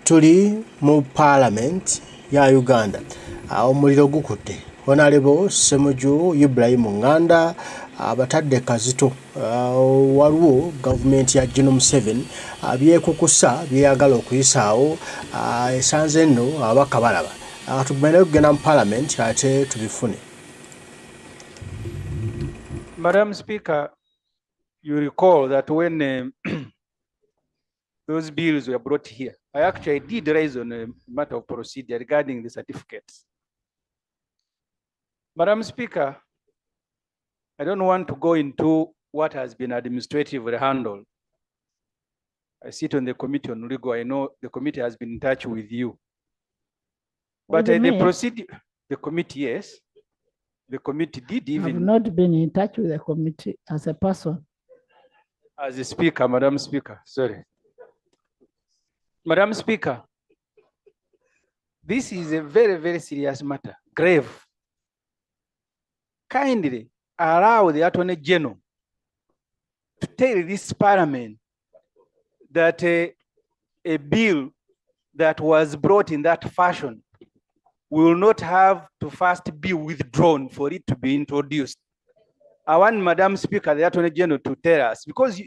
Tuli mu Parliament ya Uganda. Omuliro gukutte. Honorable Semuju Ibrahim Nganda abatadde kazito waliwo government ya General Museveni byekukusa byeyagala okuyisaawo esanze nno abaka balaba. Tugenda kugenda mu Parliament ate tubifune. Madam Speaker, you recall that when those bills were brought here, I actually did raise on a matter of procedure regarding the certificates. Madam Speaker, I don't want to go into what has been administratively handled. I sit on the committee on legal. I know the committee has been in touch with you. But the procedure, the committee, yes, the committee did even. I have not been in touch with the committee as a person. As a speaker, Madam Speaker, sorry. Madam Speaker, this is a very, very serious matter, grave. Kindly allow the Attorney General to tell this Parliament that a bill that was brought in that fashion will not have to first be withdrawn for it to be introduced. I want Madam Speaker, the Attorney General, to tell us, because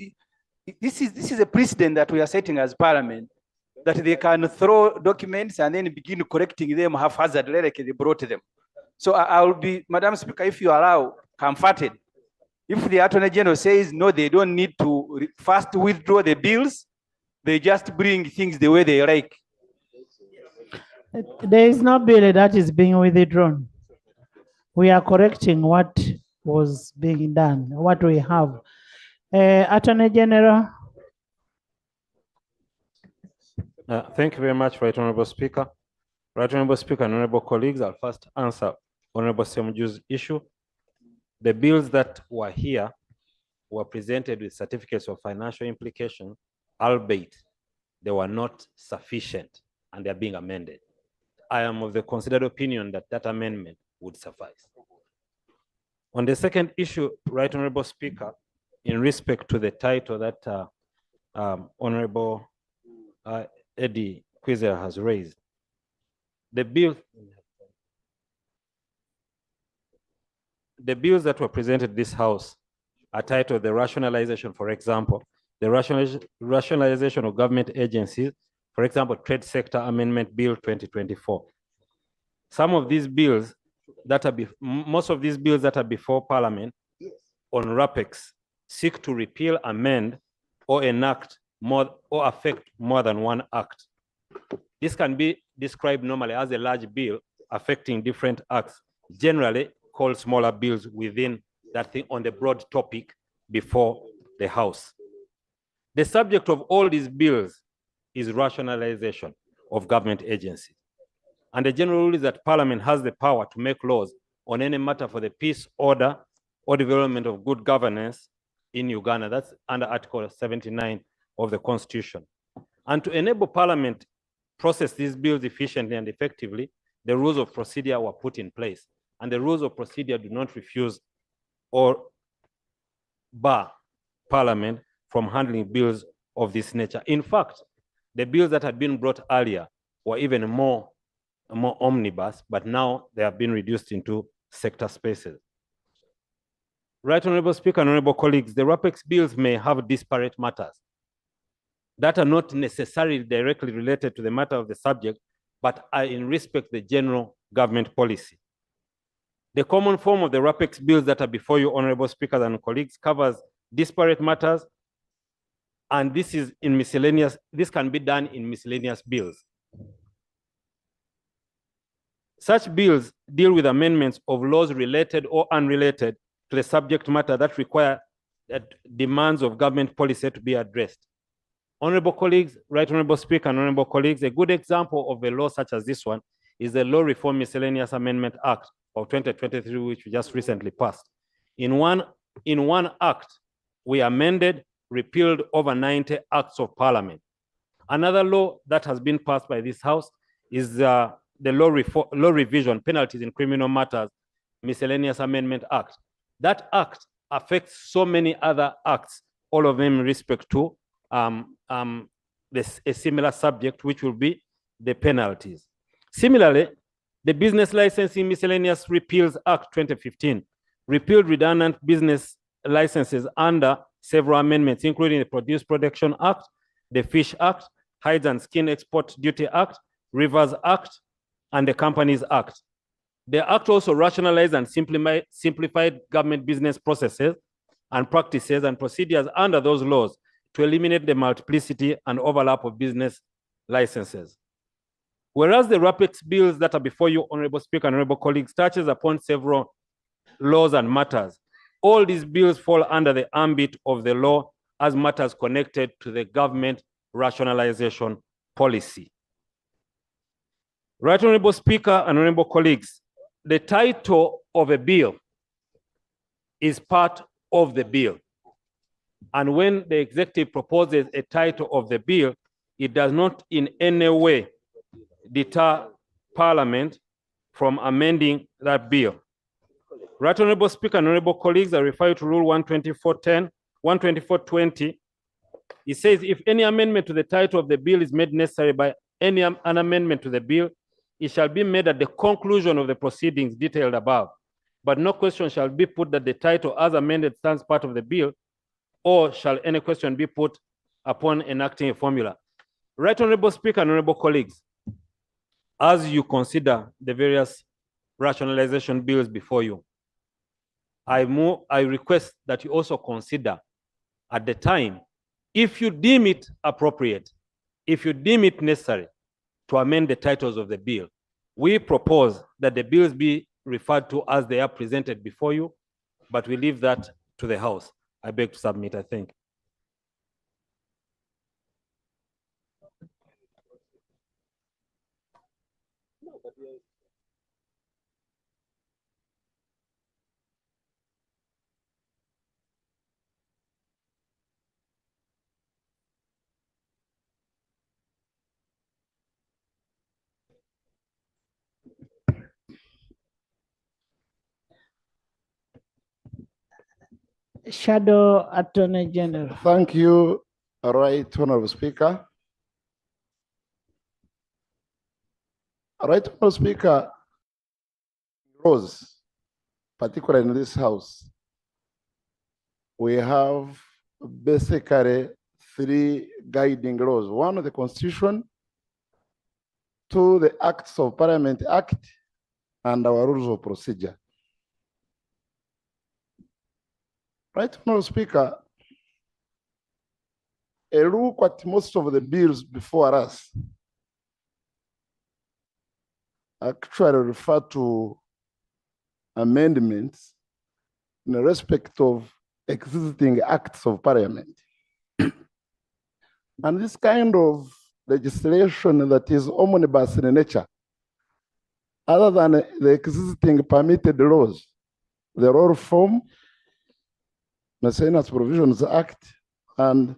this is a precedent that we are setting as Parliament, that they can throw documents and then begin correcting them haphazardly like they brought them. So I will be, Madam Speaker, if you allow, comforted. If the Attorney General says, no, they don't need to first withdraw the bills, they just bring things the way they like. There is no bill that is being withdrawn. We are correcting what was being done, what we have. Attorney General. Thank you very much, Right Honorable Speaker. Right Honorable Speaker and Honorable colleagues, I'll first answer Honorable Semuju's issue. The bills that were here were presented with certificates of financial implication, albeit they were not sufficient and they're being amended. I am of the considered opinion that that amendment would suffice. On the second issue, Right Honorable Speaker, in respect to the title that Honorable Eddie Quizer has raised, the bills that were presented this House are titled the rationalization, for example, the rationalization of government agencies, for example, Trade Sector Amendment Bill 2024. Some of these bills that are, most of these bills that are before Parliament on RAPEX seek to repeal, amend, or enact more or affect more than one act. This can be described normally as a large bill affecting different acts, generally called smaller bills within that thing on the broad topic before the House. The subject of all these bills is rationalization of government agencies. And the general rule is that Parliament has the power to make laws on any matter for the peace, order, or development of good governance in Uganda. That's under Article 79 of the Constitution. And to enable Parliament process these bills efficiently and effectively, the rules of procedure were put in place. And the rules of procedure do not refuse or bar Parliament from handling bills of this nature. In fact, the bills that had been brought earlier were even more omnibus, but now they have been reduced into sector spaces. Right Honorable Speaker and Honorable colleagues, the RAPEX bills may have disparate matters that are not necessarily directly related to the matter of the subject, but are in respect to the general government policy. The common form of the RAPEX bills that are before you, Honorable Speakers and colleagues, covers disparate matters, and this is in miscellaneous, this can be done in miscellaneous bills. Such bills deal with amendments of laws related or unrelated to the subject matter that require demands of government policy to be addressed. Honorable colleagues, Right Honorable Speaker and Honorable colleagues, a good example of a law such as this one is the Law Reform Miscellaneous Amendment Act of 2023, which we just recently passed. In one act, we amended, repealed over 90 acts of Parliament. Another law that has been passed by this House is the Law Revision, Penalties in Criminal Matters, Miscellaneous Amendment Act. That act affects so many other acts, all of them in respect to a similar subject, which will be the penalties. Similarly, the Business Licensing Miscellaneous Repeals Act 2015 repealed redundant business licenses under several amendments, including the Produce Protection Act, the Fish Act, Hides and Skin Export Duty Act, Rivers Act, and the Companies Act. The Act also rationalized and simplified government business processes and practices and procedures under those laws to eliminate the multiplicity and overlap of business licenses. Whereas the RAPEX bills that are before you, Honorable Speaker and Honorable colleagues, touches upon several laws and matters, all these bills fall under the ambit of the law as matters connected to the government rationalization policy. Right, Honorable Speaker and Honorable colleagues, the title of a bill is part of the bill. And when the executive proposes a title of the bill, it does not in any way deter Parliament from amending that bill. Right, Honorable Speaker and Honorable colleagues, I refer you to Rule 124.20. It says, if any amendment to the title of the bill is made necessary by an amendment to the bill, it shall be made at the conclusion of the proceedings detailed above. But no question shall be put that the title as amended stands part of the bill, or shall any question be put upon enacting a formula. Right, Honorable Speaker and Honorable colleagues, as you consider the various rationalization bills before you, I request that you also consider at the time, if you deem it appropriate, if you deem it necessary to amend the titles of the bill, we propose that the bills be referred to as they are presented before you, but we leave that to the House. I beg to submit, I think. Shadow Attorney General. Thank you, Right Honorable Speaker. Right Honorable Speaker, laws, particularly in this House, we have basically three guiding laws. One, the Constitution, two, the Acts of Parliament Act, and our rules of procedure. Right, Honorable Speaker, a look at most of the bills before us actually refer to amendments in respect of existing acts of Parliament. And this kind of legislation that is omnibus in nature, other than the existing permitted laws, the Law Reform, Miscellaneous Provisions Act, and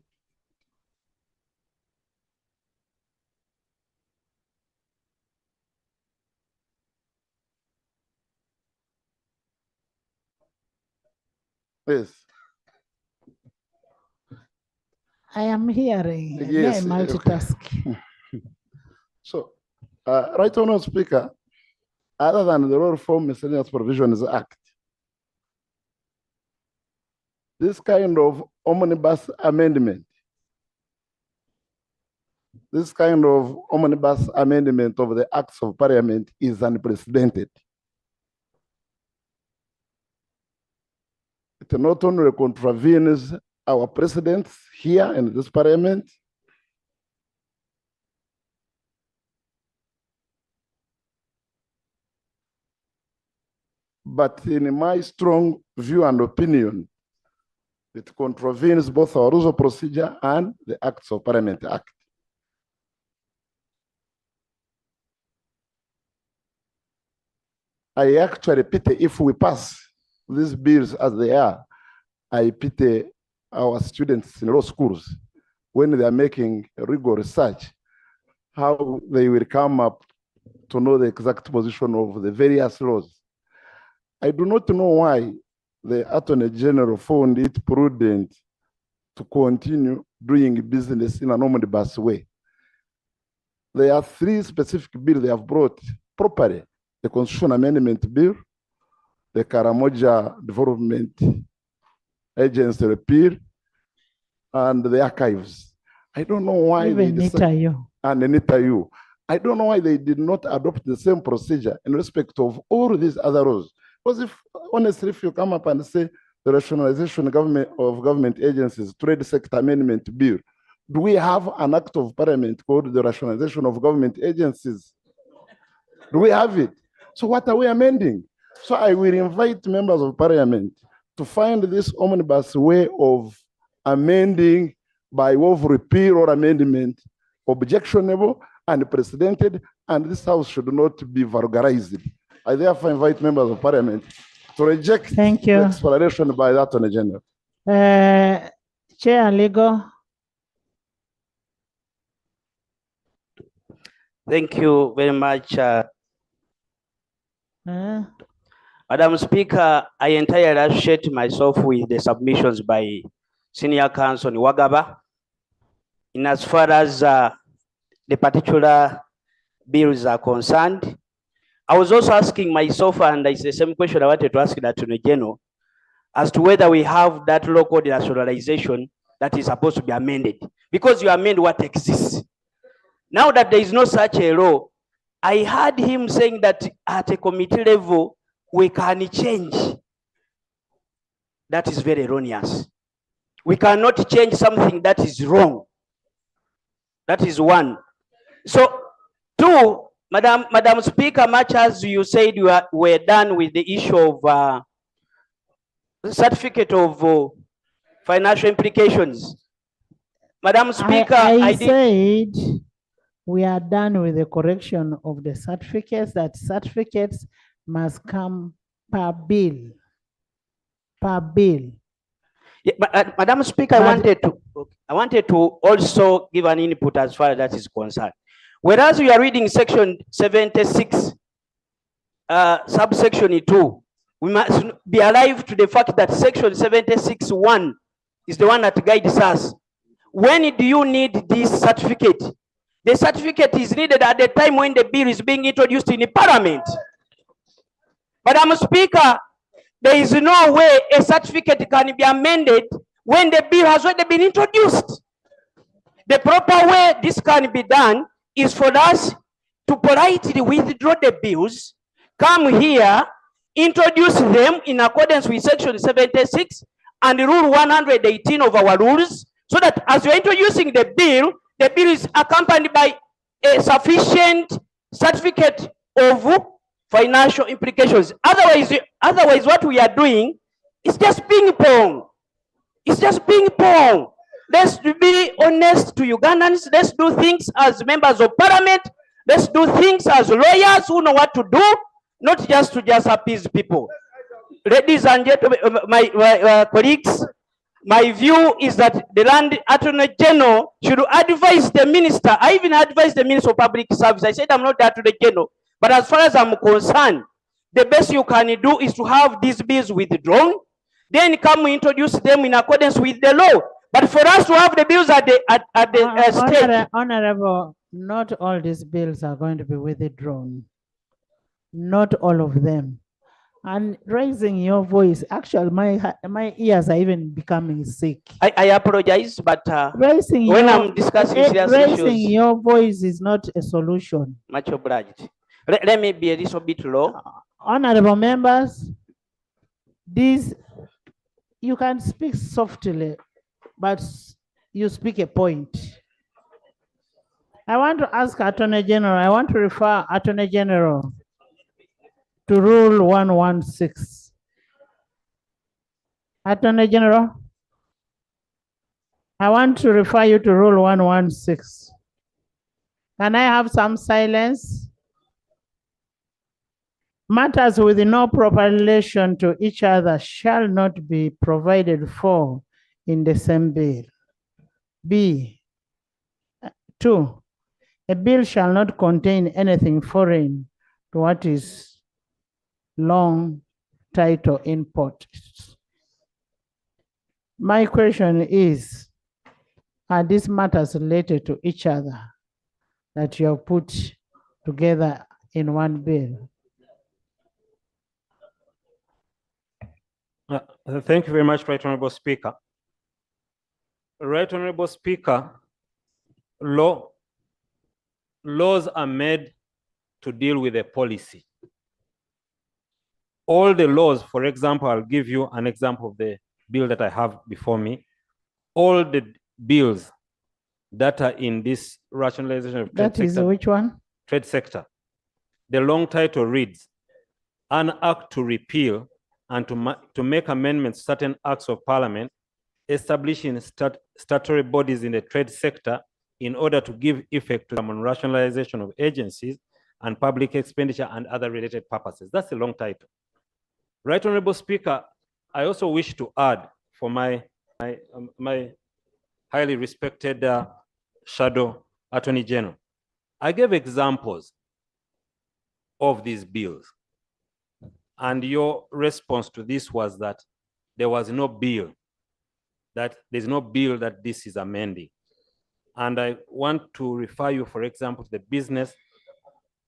yes. I am hearing. Yes, May I multitask? Okay. So, Right Honorable Speaker, other than the Law Reform Miscellaneous Provisions Act, this kind of omnibus amendment, of the Acts of Parliament is unprecedented. It not only contravenes our precedents here in this Parliament, but in my strong view and opinion, it contravenes both our rules of procedure and the Acts of Parliament Act. I actually pity, if we pass these bills as they are, I pity our students in law schools when they are making rigorous research, how they will come up to know the exact position of the various laws. I do not know why the Attorney General found it prudent to continue doing business in an omnibus way. There are 3 specific bills they have brought properly: the Constitution Amendment Bill, the Karamoja Development Agency Repeal, and the archives. I don't know why Even NITAU. And NITAU. I don't know why they did not adopt the same procedure in respect of all these other laws. Because if, honestly, if you come up and say the rationalization of government agencies, trade sector amendment bill, do we have an act of parliament called the rationalization of government agencies? Do we have it? So what are we amending? So I will invite members of parliament to find this omnibus way of amending by way of repeal or amendment objectionable and precedented, and this house should not be vulgarized. I therefore invite members of parliament to reject Thank you. the explanation by the Attorney General. Chair Legal. Thank you very much. Madam Speaker, I entirely associate myself with the submissions by Senior Counsel Wagaba in as far as the particular bills are concerned. I was also asking myself, and it's the same question I wanted to ask the Attorney General, as to whether we have that law called nationalization that is supposed to be amended, because you amend what exists. Now that there is no such a law, I heard him saying that at a committee level, we can change. That is very erroneous. We cannot change something that is wrong. That is one. So, 2, Madam Speaker, much as you said you were done with the issue of certificate of financial implications. Madam Speaker, I said we are done with the correction of the certificates, that certificates must come per bill. Per bill. Yeah, Madam Speaker, I wanted to also give an input as far as that is concerned. Whereas we are reading section 76, subsection 2, we must be alive to the fact that section 76(1) is the one that guides us. When do you need this certificate? The certificate is needed at the time when the bill is being introduced in the Parliament. Madam Speaker, there is no way a certificate can be amended when the bill has already been introduced. The proper way this can be done is for us to politely withdraw the bills, come here, introduce them in accordance with section 76 and rule 118 of our rules, so that as you're introducing the bill is accompanied by a sufficient certificate of financial implications. Otherwise, what we are doing is just ping pong. It's just ping pong. Let's be honest to Ugandans. Let's do things as members of parliament. Let's do things as lawyers who know what to do, not just to appease people. Ladies and gentlemen, my colleagues, my view is that the Land Attorney General should advise the minister. I even advised the Minister of Public Service. I said I'm not the Attorney General, but as far as I'm concerned, the best you can do is to have these bills withdrawn, then come introduce them in accordance with the law. But for us to have the bills at the state. Honorable, not all these bills are going to be withdrawn. Not all of them. And raising your voice, actually, my ears are even becoming sick. I apologize, but I'm discussing serious raising issues, your voice is not a solution. Much obliged. Let me be a little bit low. Honorable members, you can speak softly, but you speak a point. I want to ask Attorney General, I want to refer Attorney General to Rule 116. Attorney General, I want to refer you to Rule 116. Can I have some silence? Matters with no proper relation to each other shall not be provided for in the same bill. B. 2. A bill shall not contain anything foreign to what is long title import. My question is, are these matters related to each other that you have put together in one bill? Thank you very much, Right Honorable Speaker. Right Honorable Speaker, laws are made to deal with a policy. All the laws, for example, I'll give you an example of the bill that I have before me. All the bills that are in this rationalization of trade sector. That is which one? Trade sector. The long title reads, an act to repeal and to make amendments to certain acts of parliament, establishing statutory bodies in the trade sector in order to give effect to the rationalization of agencies and public expenditure and other related purposes. That's the long title. Right Honorable Speaker, I also wish to add for my highly respected Shadow Attorney General. I gave examples of these bills, and your response to this was that there was no bill, that there's no bill that this is amending. And I want to refer you, for example, to the business,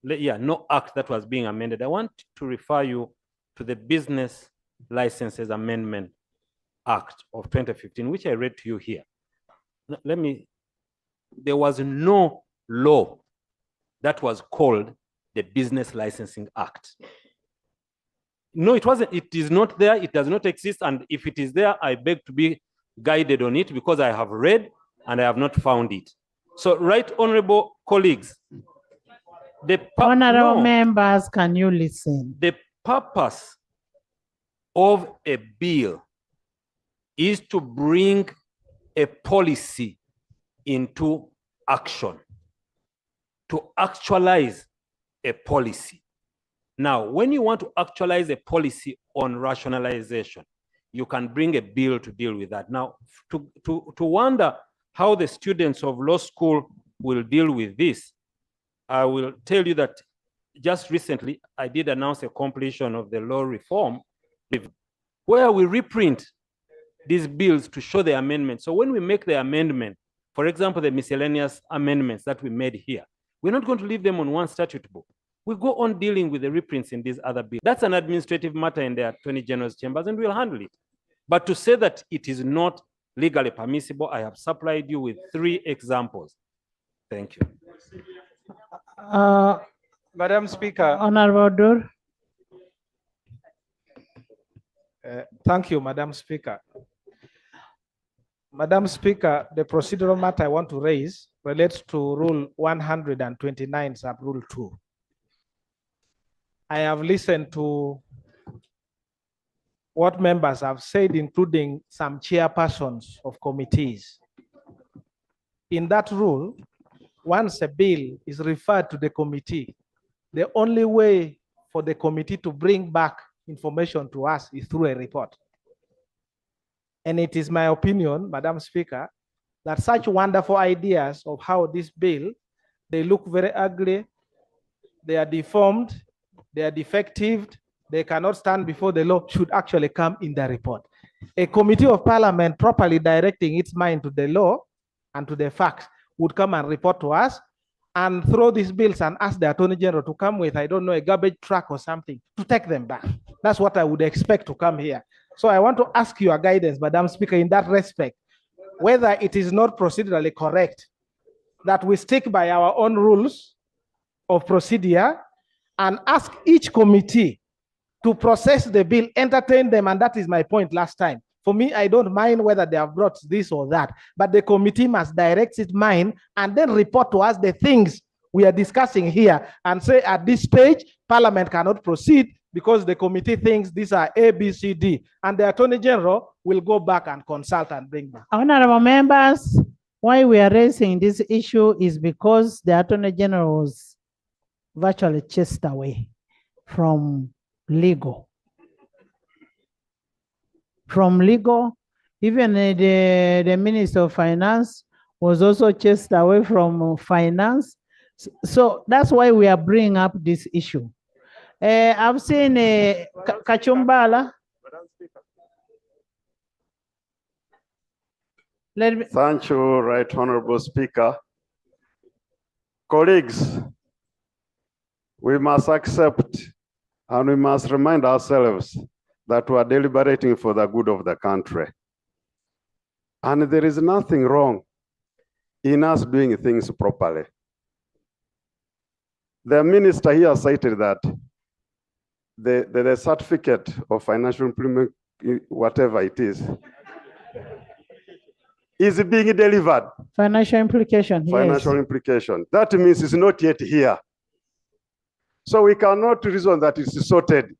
no act that was being amended. I want to refer you to the Business Licenses Amendment Act of 2015, which I read to you here. There was no law that was called the Business Licensing Act. No, it wasn't. It is not there. It does not exist. And if it is there, I beg to be guided on it because I have read and I have not found it. So, right honorable colleagues, honorable members, can you listen? The purpose of a bill is to bring a policy into action, to actualize a policy. Now, when you want to actualize a policy on rationalization, you can bring a bill to deal with that. Now, to wonder how the students of law school will deal with this, I will tell you that just recently, I did announce a completion of the law reform where we reprint these bills to show the amendment. So when we make the amendment, for example, the miscellaneous amendments that we made here, we're not going to leave them on one statute book. We go on dealing with the reprints in these other bills. That's an administrative matter in the Attorney General's chambers, and we'll handle it. But to say that it is not legally permissible, I have supplied you with 3 examples. Thank you. Madam Speaker. Honorable Dur. Thank you, Madam Speaker. Madam Speaker, the procedural matter I want to raise relates to Rule 129, Sub Rule 2. I have listened to what members have said, including some chairpersons of committees. In that rule, once a bill is referred to the committee, the only way for the committee to bring back information to us is through a report. And it is my opinion, Madam Speaker, that such wonderful ideas of how this bill, they look very ugly, they are deformed, they are defective, they cannot stand before the law, should actually come in the report. A committee of parliament properly directing its mind to the law and to the facts would come and report to us and throw these bills and ask the Attorney General to come with, I don't know, a garbage truck or something to take them back. That's what I would expect to come here. So I want to ask your guidance, Madam Speaker, in that respect, whether it is not procedurally correct that we stick by our own rules of procedure and ask each committee to process the bill, entertain them, and that is my point last time. For me, I don't mind whether they have brought this or that, but the committee must direct its mind and then report to us the things we are discussing here and say at this stage, Parliament cannot proceed because the committee thinks these are A, B, C, D, and the Attorney General will go back and consult and bring back. Honorable members, why we are raising this issue is because the Attorney General was virtually chased away from legal. From legal, even the Minister of Finance was also chased away from finance. So that's why we are bringing up this issue. I've seen Kachumbala. Thank you, Right Honorable Speaker. Colleagues, we must accept and we must remind ourselves that we are deliberating for the good of the country. And there is nothing wrong in us doing things properly. The minister here cited that the certificate of financial implement, whatever it is being delivered. Financial implication, Financial yes. implication. That means it's not yet here. So we cannot reason that it's sorted.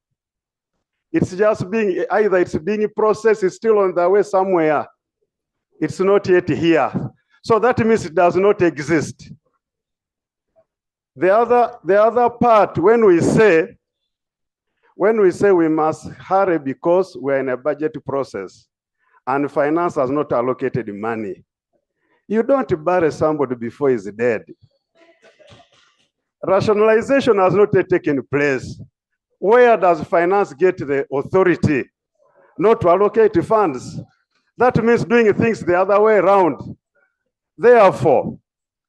It's just being, either it's being processed, it's still on the way somewhere. It's not yet here. So that means it does not exist. The other part, when we say we must hurry because we're in a budget process and finance has not allocated money, you don't bury somebody before he's dead. Rationalization has not yet taken place. Where does finance get the authority not to allocate funds? That means doing things the other way around. Therefore,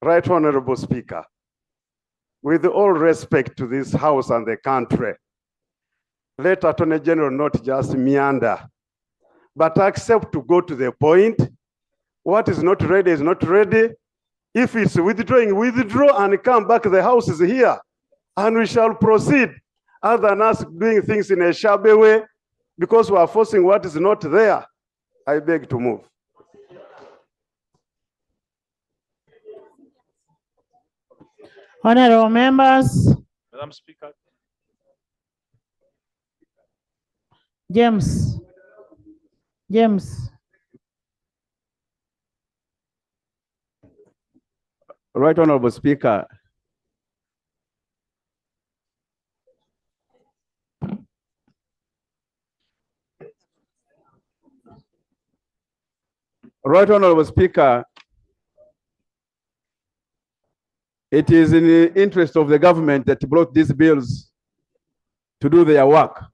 Right Honorable Speaker, with all respect to this House and the country, let Attorney General not just meander, but accept to go to the point. What is not ready is not ready. If it's withdrawing, withdraw and come back. The House is here and we shall proceed, other than us doing things in a shabby way because we are forcing what is not there. I beg to move. Honorable members. Madam Speaker. James. Right Honorable Speaker. Right Honorable Speaker, it is in the interest of the government that brought these bills to do their work.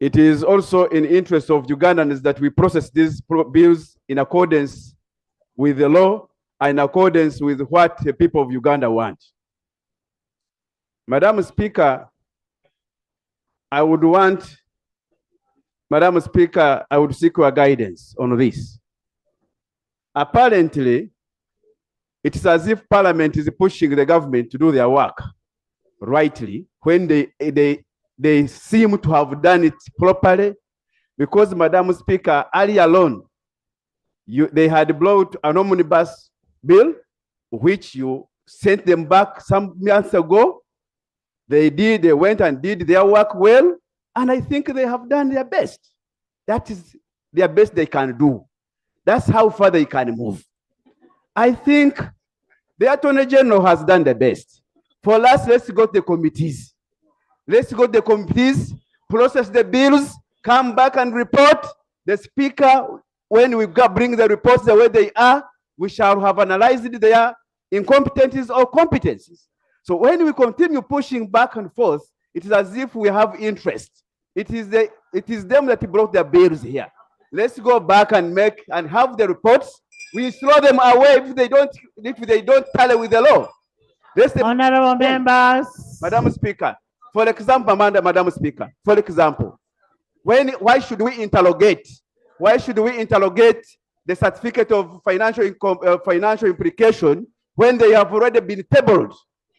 It is also in the interest of Ugandans that we process these bills in accordance with the law and in accordance with what the people of Uganda want. Madam Speaker, I would seek your guidance on this. Apparently, it is as if Parliament is pushing the government to do their work rightly when they seem to have done it properly, because, Madam Speaker, earlier on, they had brought an omnibus bill, which you sent them back some months ago. They went and did their work well, and I think they have done their best. That is their best they can do. That's how far they can move. I think the Attorney General has done the best. For us, let's go to the committees. Let's go to the committees, process the bills, come back and report. The Speaker, when we bring the reports the way they are, we shall have analyzed their incompetencies or competencies. So when we continue pushing back and forth, it is as if we have interest. It is them that brought the bills here. Let's go back and have the reports. We throw them away if they don't tally with the law. Honorable members. Madam Speaker, for example, Madam Speaker, for example, why should we interrogate? Why should we interrogate the certificate of financial implication when they have already been tabled?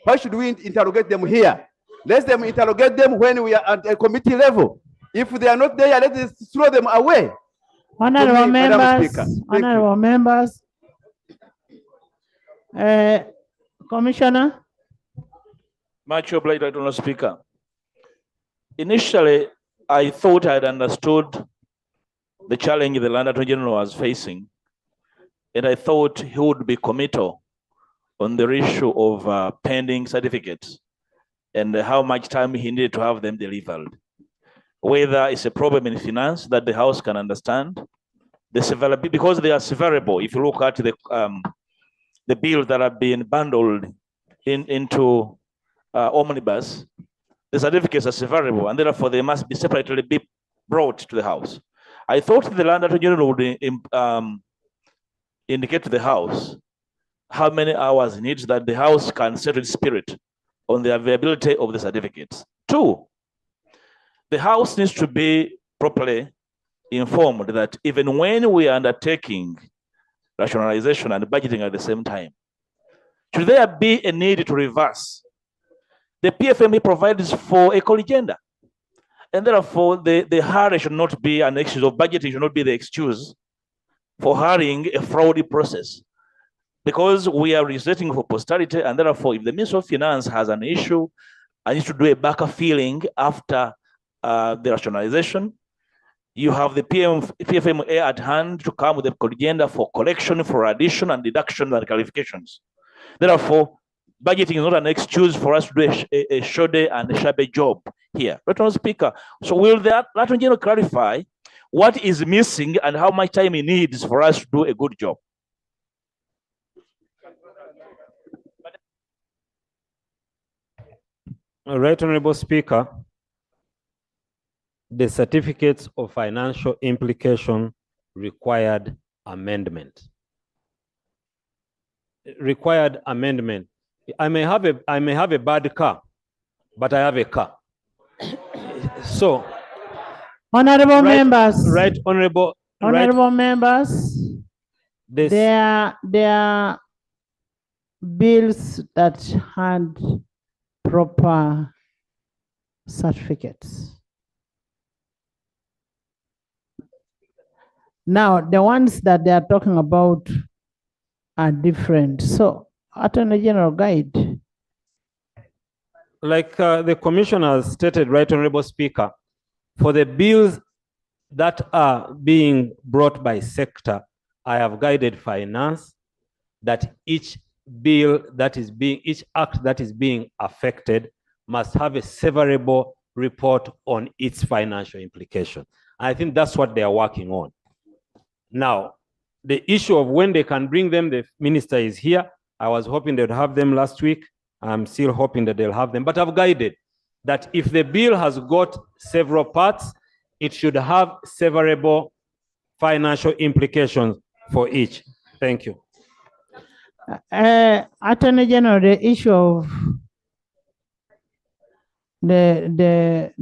Why should we interrogate them here? Let them interrogate them when we are at a committee level. If they are not there, let us throw them away. Honorable members. Commissioner. Much obliged, Honorable Speaker. Initially, I thought I had understood the challenge the Land Attorney General was facing, and I thought he would be committal on the issue of pending certificates and how much time he needed to have them delivered. Whether it's a problem in finance that the House can understand, because they are severable. If you look at the bills that have been bundled into omnibus, the certificates are severable, and therefore they must be separately brought to the House. I thought the Land Attorney General would indicate to the House how many hours it needs that the House can set its spirit on the availability of the certificates. 2, the House needs to be properly informed that even when we are undertaking rationalization and budgeting at the same time, should there be a need to reverse, the PFME provides for a colligenda. And therefore, the hurry should not be an excuse, of budgeting should not be the excuse for hurrying a fraudy process. Because we are resetting for posterity, and therefore, if the Minister of Finance has an issue, I need to do a backer filling after the rationalization, you have the PFMA at hand to come with a agenda for collection, for addition and deduction and clarifications. Therefore, budgeting is not an excuse for us to do a shoddy and a shabby job here. Mr. Speaker, so will the Attorney General clarify what is missing and how much time it needs for us to do a good job? Right, Honorable Speaker, the certificates of financial implication required amendment. Required amendment. I may have a bad car, but I have a car. So, honorable members, right, honorable members, there are bills that had proper certificates. Now, the ones that they are talking about are different. So, Attorney General, guide. Like the Commissioner stated, right, Honorable Speaker, for the bills that are being brought by sector, I have guided finance that each bill that is being, each act that is being affected must have a severable report on its financial implication. I think that's what they are working on. Now, the issue of when they can bring them, the minister is here. I was hoping they'd have them last week. I'm still hoping that they'll have them, but I've guided that if the bill has got several parts, it should have severable financial implications for each. Thank you. Attorney General, the issue of the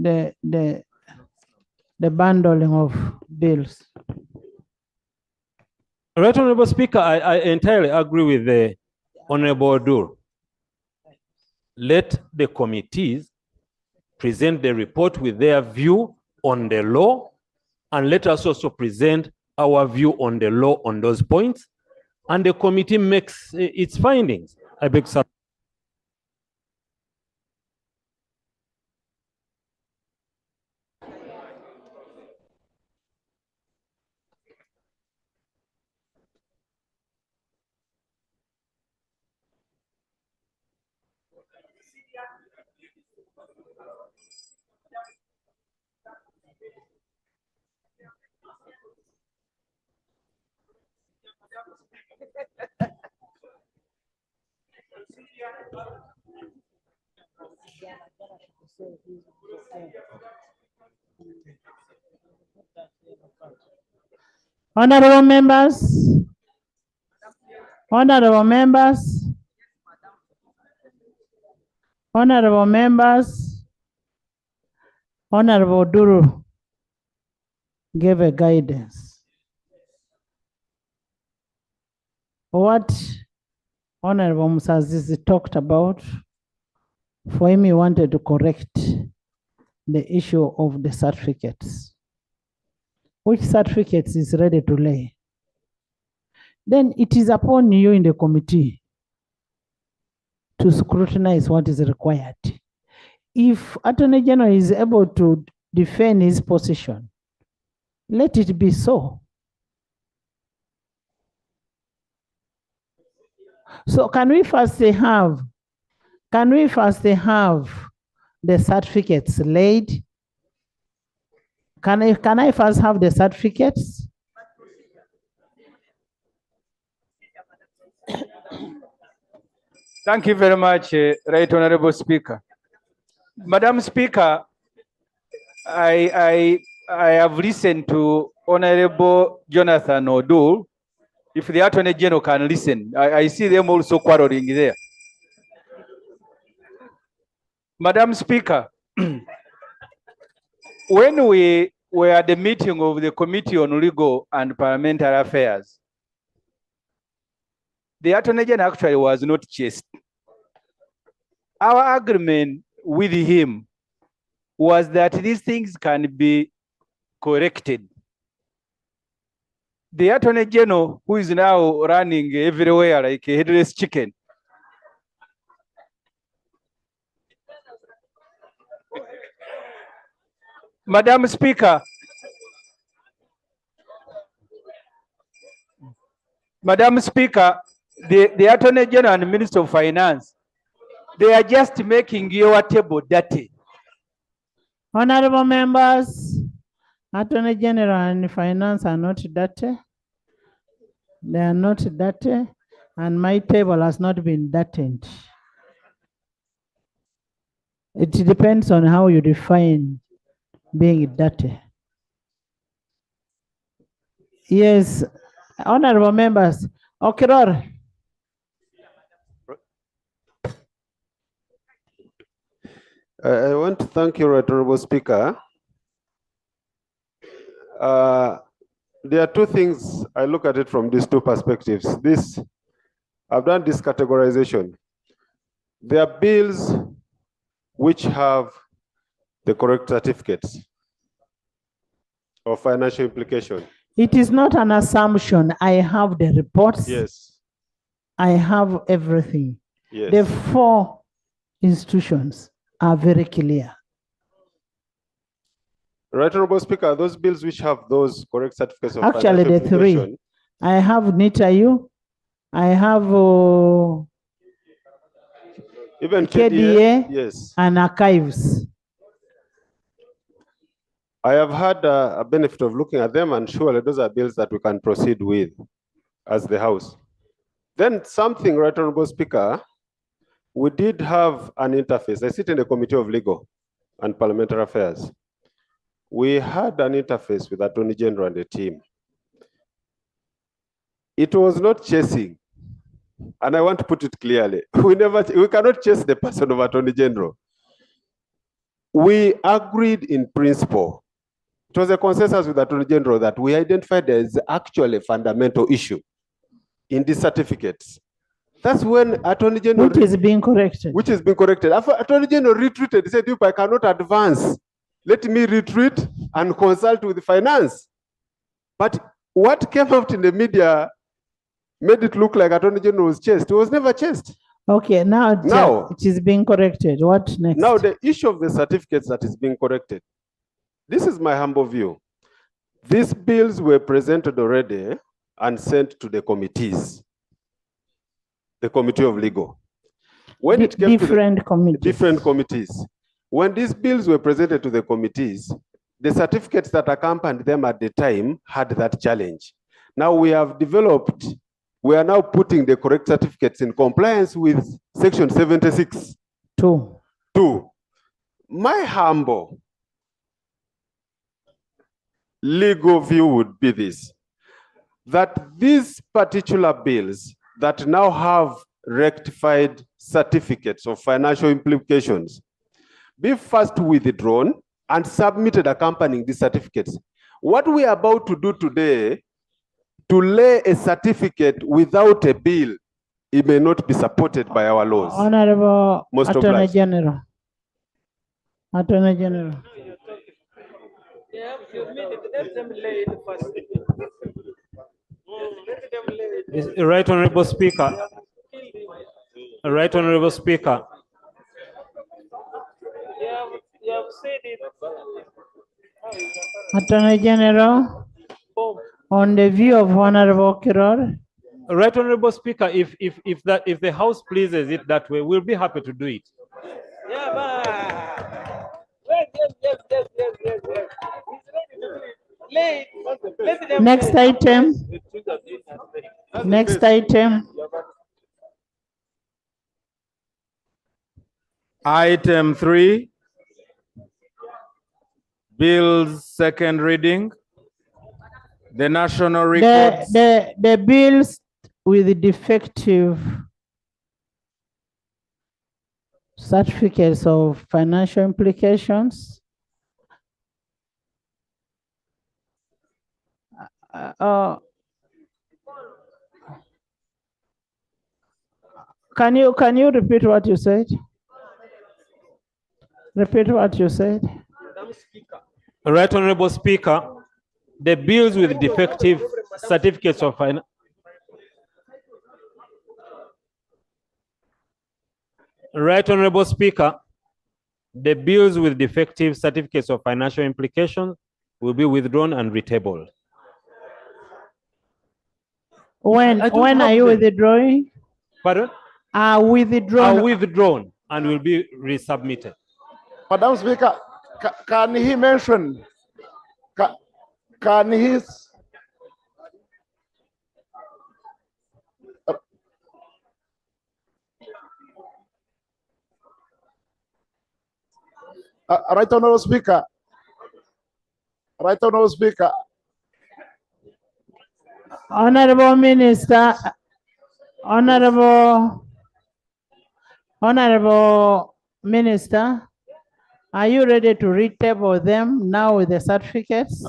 bundling of bills. Right, Honorable Speaker, I entirely agree with the Honorable Odur. Let the committees present the report with their view on the law, and let us also present our view on the law on those points, and the committee makes its findings. I beg sir. Honorable members, honorable members, honorable members, Honorable Duru gave a guidance. What Honorable Musazizi talked about, for him, he wanted to correct the issue of the certificates. Which certificates is ready to lay? Then it is upon you in the committee to scrutinize what is required. If Attorney General is able to defend his position, let it be so. So can we first have the certificates laid? Can I first have the certificates? Thank you very much, Right Honorable Speaker. Madam Speaker, I have listened to Honorable Jonathan Odul, if the Attorney General can listen. I see them also quarreling there. Madam Speaker, when we were at the meeting of the Committee on Legal and Parliamentary Affairs, the Attorney General actually was not chased. Our agreement with him was that these things can be corrected. The Attorney General, who is now running everywhere like a headless chicken, Madam Speaker, the Attorney General and Minister of Finance, they are just making your table dirty. Honorable members, Attorney General and Finance are not dirty. They are not dirty, and my table has not been dirtied. It depends on how you define being dirty. Yes, honorable members. Okiror. I want to thank you, Honorable Speaker. There are two things I look at it from these two perspectives. I've done this categorization. There are bills which have the correct certificates of financial implication. It is not an assumption. I have the reports. Yes. I have everything. Yes. The four institutions are very clear. Right, Honorable Speaker, those bills which have those correct certificates of Actually, financial the three. implication. I have NITAU, I have Even KDA, yes. and archives. I have had a benefit of looking at them, and surely those are bills that we can proceed with as the House. Then something, Right Honorable Speaker, we did have an interface. I sit in the Committee of Legal and Parliamentary Affairs. We had an interface with Attorney General and the team. It was not chasing, and I want to put it clearly. We cannot chase the person of Attorney General. We agreed in principle. It was a consensus with Attorney General that we identified there is actually a fundamental issue in these certificates. That's when Attorney General... Which is being corrected. Which is being corrected. After Attorney General retreated, he said, if I cannot advance, let me retreat and consult with finance. But what came out in the media made it look like Attorney General was chased. It was never chased. Okay, now it is being corrected. What next? Now the issue of the certificates that is being corrected. This is my humble view. These bills were presented already and sent to the committees. The Committee of Legal. When it came different committees. Different committees. When these bills were presented to the committees, the certificates that accompanied them at the time had that challenge. Now we have developed, we are now putting the correct certificates in compliance with Section 76. Two. My humble legal view would be this, that these particular bills that now have rectified certificates of financial implications be first withdrawn and submitted accompanying these certificates. What we are about to do today, to lay a certificate without a bill, it may not be supported by our laws. Honorable Most Attorney obliged. General. Attorney General. Right Honorable Speaker. Right Honorable Speaker. Attorney General, on the view of Honorable Kiror. Right Honorable Speaker, if the House pleases it that way, we'll be happy to do it. Next item. Next item. Item 3. Bills second reading. The national records. The bills with defective certificates of financial implications. Can you repeat what you said? Repeat what you said. Right, Honorable Speaker, the bills with defective certificates of finance. Right, Honorable Speaker, the bills with defective certificates of financial implications will be withdrawn and retabled. When are you withdrawing? Pardon? Are withdrawn. Are withdrawn and will be resubmitted. Madam Speaker, can he mention, can he? Right, Honorable Speaker. Right, Honorable Speaker. Honorable Minister, Honorable Minister, are you ready to retable them now with the certificates?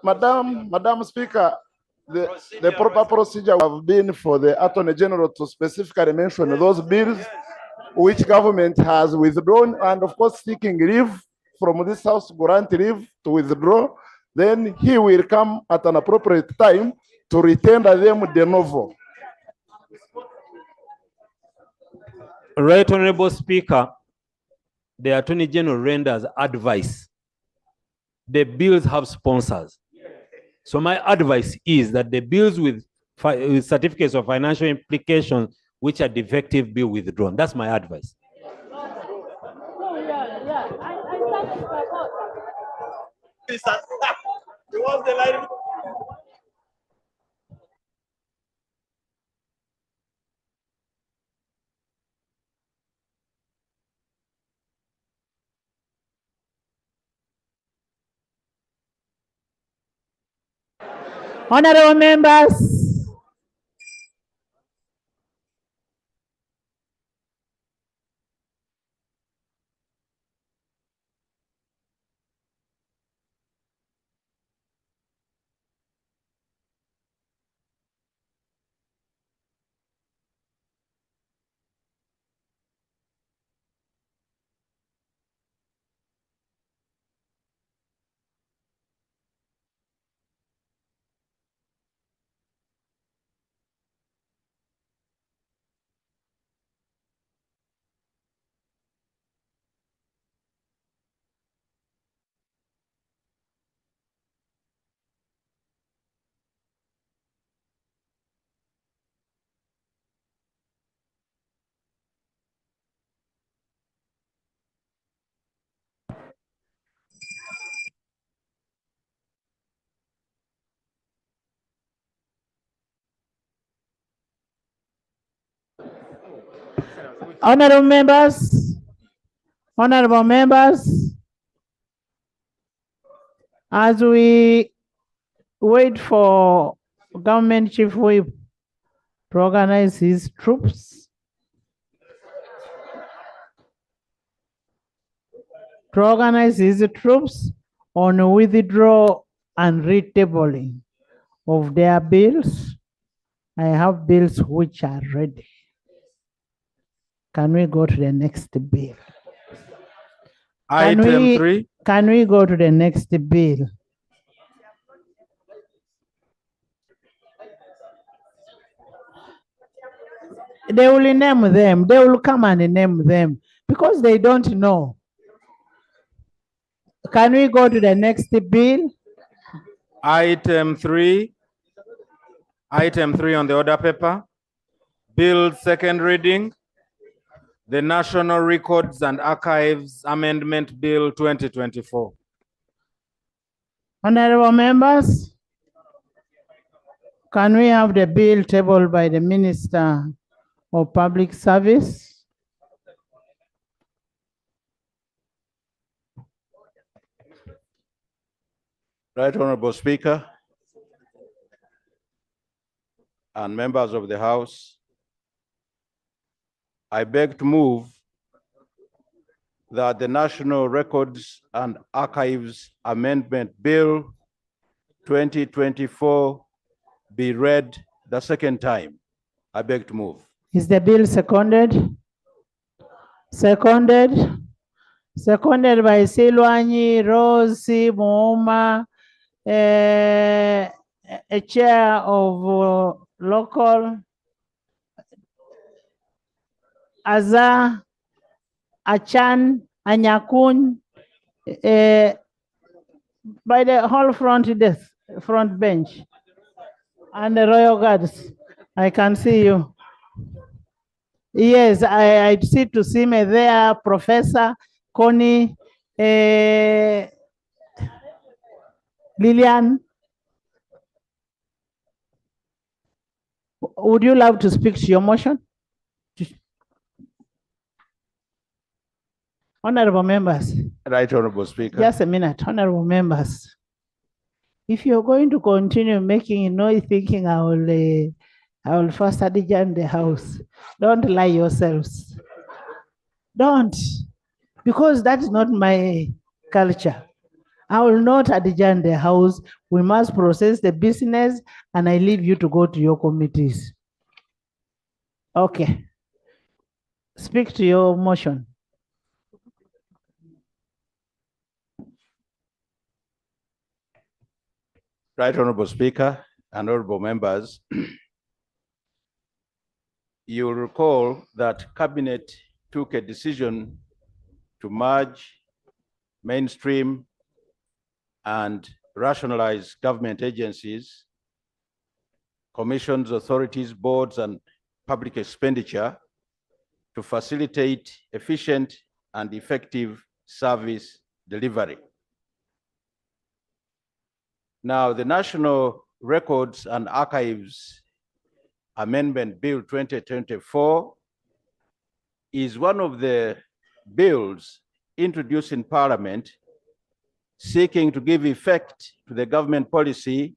Madam Speaker, the proper procedure have been for the Attorney General to specifically mention those bills which government has withdrawn, and of course seeking leave from this House, grant leave to withdraw. Then he will come at an appropriate time to retender them de novo. Right, Honorable Speaker, the Attorney General renders advice. The bills have sponsors. So my advice is that the bills with certificates of financial implications which are defective be withdrawn. That's my advice. Honorable members, honorable members, as we wait for Government Chief Whip to organize his troops, on withdrawal and retabling of their bills, I have bills which are ready. Can we go to the next bill? Item 3. Can we go to the next bill? They will name them. They will come and name them because they don't know. Can we go to the next bill? Item 3. Item 3 on the order paper. Bill second reading. The National Records and Archives Amendment Bill 2024. Honorable members, can we have the bill tabled by the Minister of Public Service? Right Honorable Speaker and members of the House, I beg to move that the National Records and Archives Amendment Bill 2024 be read the second time. I beg to move. Is the bill seconded? Seconded. Seconded by Silwanyi, Rosie, Mooma, a chair of local, Aza, Achan, Anyakun, by the whole front bench, and the Royal Guards. I can see you. Yes, I see to see me there, Professor Connie, Lillian. Would you love to speak to your motion? Honorable members. Right Honorable Speaker. Just a minute, honorable members. If you're going to continue making noise thinking I will first adjourn the House, don't lie yourselves. Don't, because that is not my culture. I will not adjourn the House. We must process the business and I leave you to go to your committees. Okay. Speak to your motion. Right Honorable Speaker and honorable members, you will recall that Cabinet took a decision to merge, mainstream, and rationalize government agencies, commissions, authorities, boards, and public expenditure to facilitate efficient and effective service delivery. Now, the National Records and Archives Amendment Bill 2024 is one of the bills introduced in Parliament seeking to give effect to the government policy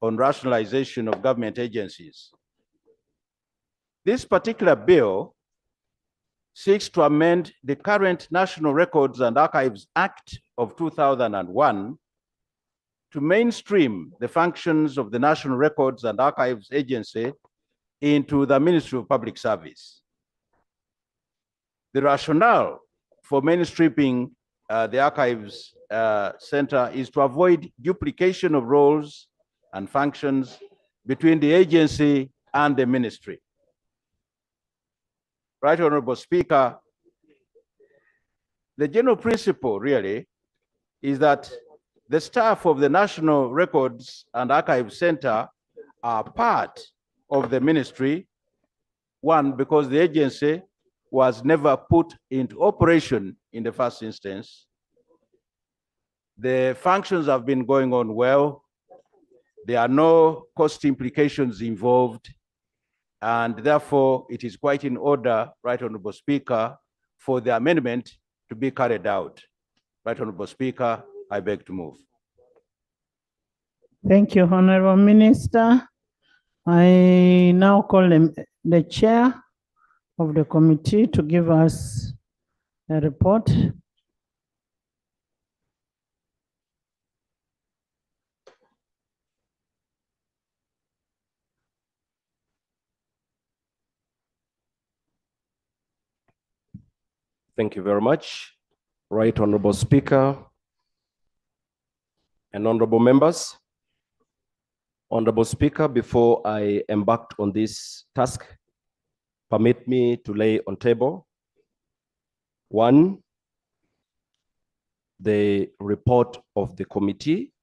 on rationalization of government agencies. This particular bill seeks to amend the current National Records and Archives Act of 2001 to mainstream the functions of the National Records and Archives Agency into the Ministry of Public Service. The rationale for mainstreaming the Archives Center is to avoid duplication of roles and functions between the agency and the ministry. Right Honorable Speaker, the general principle really is that the staff of the National Records and Archives Center are part of the ministry. One, because the agency was never put into operation in the first instance. The functions have been going on well. There are no cost implications involved, and therefore it is quite in order, Right Honorable Speaker, for the amendment to be carried out. Right Honorable Speaker, I beg to move. Thank you, Honorable Minister. I now call the chair of the committee to give us a report. Thank you very much, Right Honorable Speaker and honorable members. Honorable Speaker, before I embarked on this task, permit me to lay on table, one, the report of the committee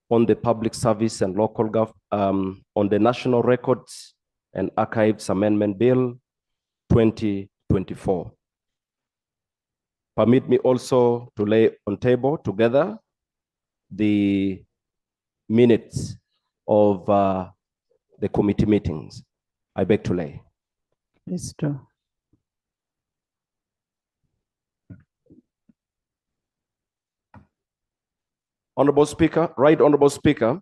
on the public service and local on the National Records and Archives Amendment Bill 2024. Permit me also to lay on table together the minutes of the committee meetings. I beg to lay. Please do. Honorable Speaker, Right Honorable Speaker,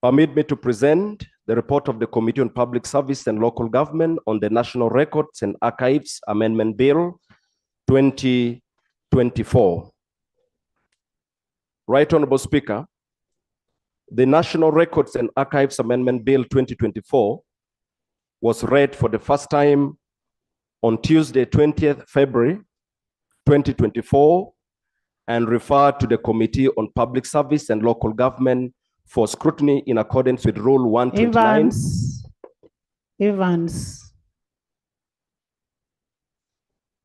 permit me to present the report of the Committee on Public Service and Local Government on the National Records and Archives Amendment Bill 2024. Right Honorable Speaker, the National Records and Archives Amendment Bill 2024 was read for the first time on Tuesday, 20th February 2024, and referred to the Committee on Public Service and Local Government for scrutiny in accordance with Rule 129. Evans,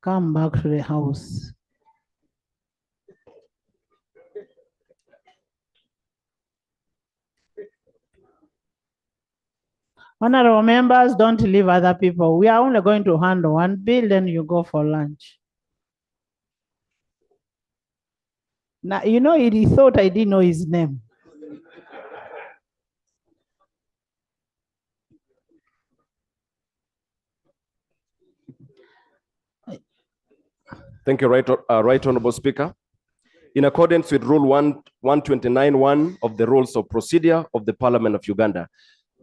come back to the house. Honorable members, don't leave other people. We are only going to handle one bill, then you go for lunch. Now, you know, he thought I didn't know his name. Thank you, Right Honorable Speaker. In accordance with Rule 129.1 of the Rules of Procedure of the Parliament of Uganda,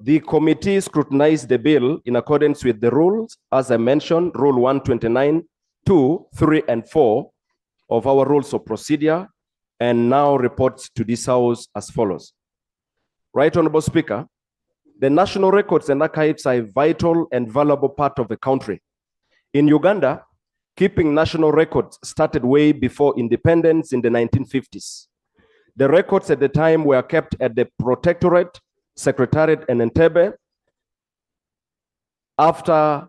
the committee scrutinized the bill in accordance with the rules, as I mentioned, Rule 129.2, 3, and 4 of our Rules of Procedure, and now reports to this House as follows. Right Honorable Speaker, the National Records and Archives are a vital and valuable part of the country. In Uganda, keeping national records started way before independence in the 1950s. The records at the time were kept at the Protectorate, Secretariat, and Entebbe. After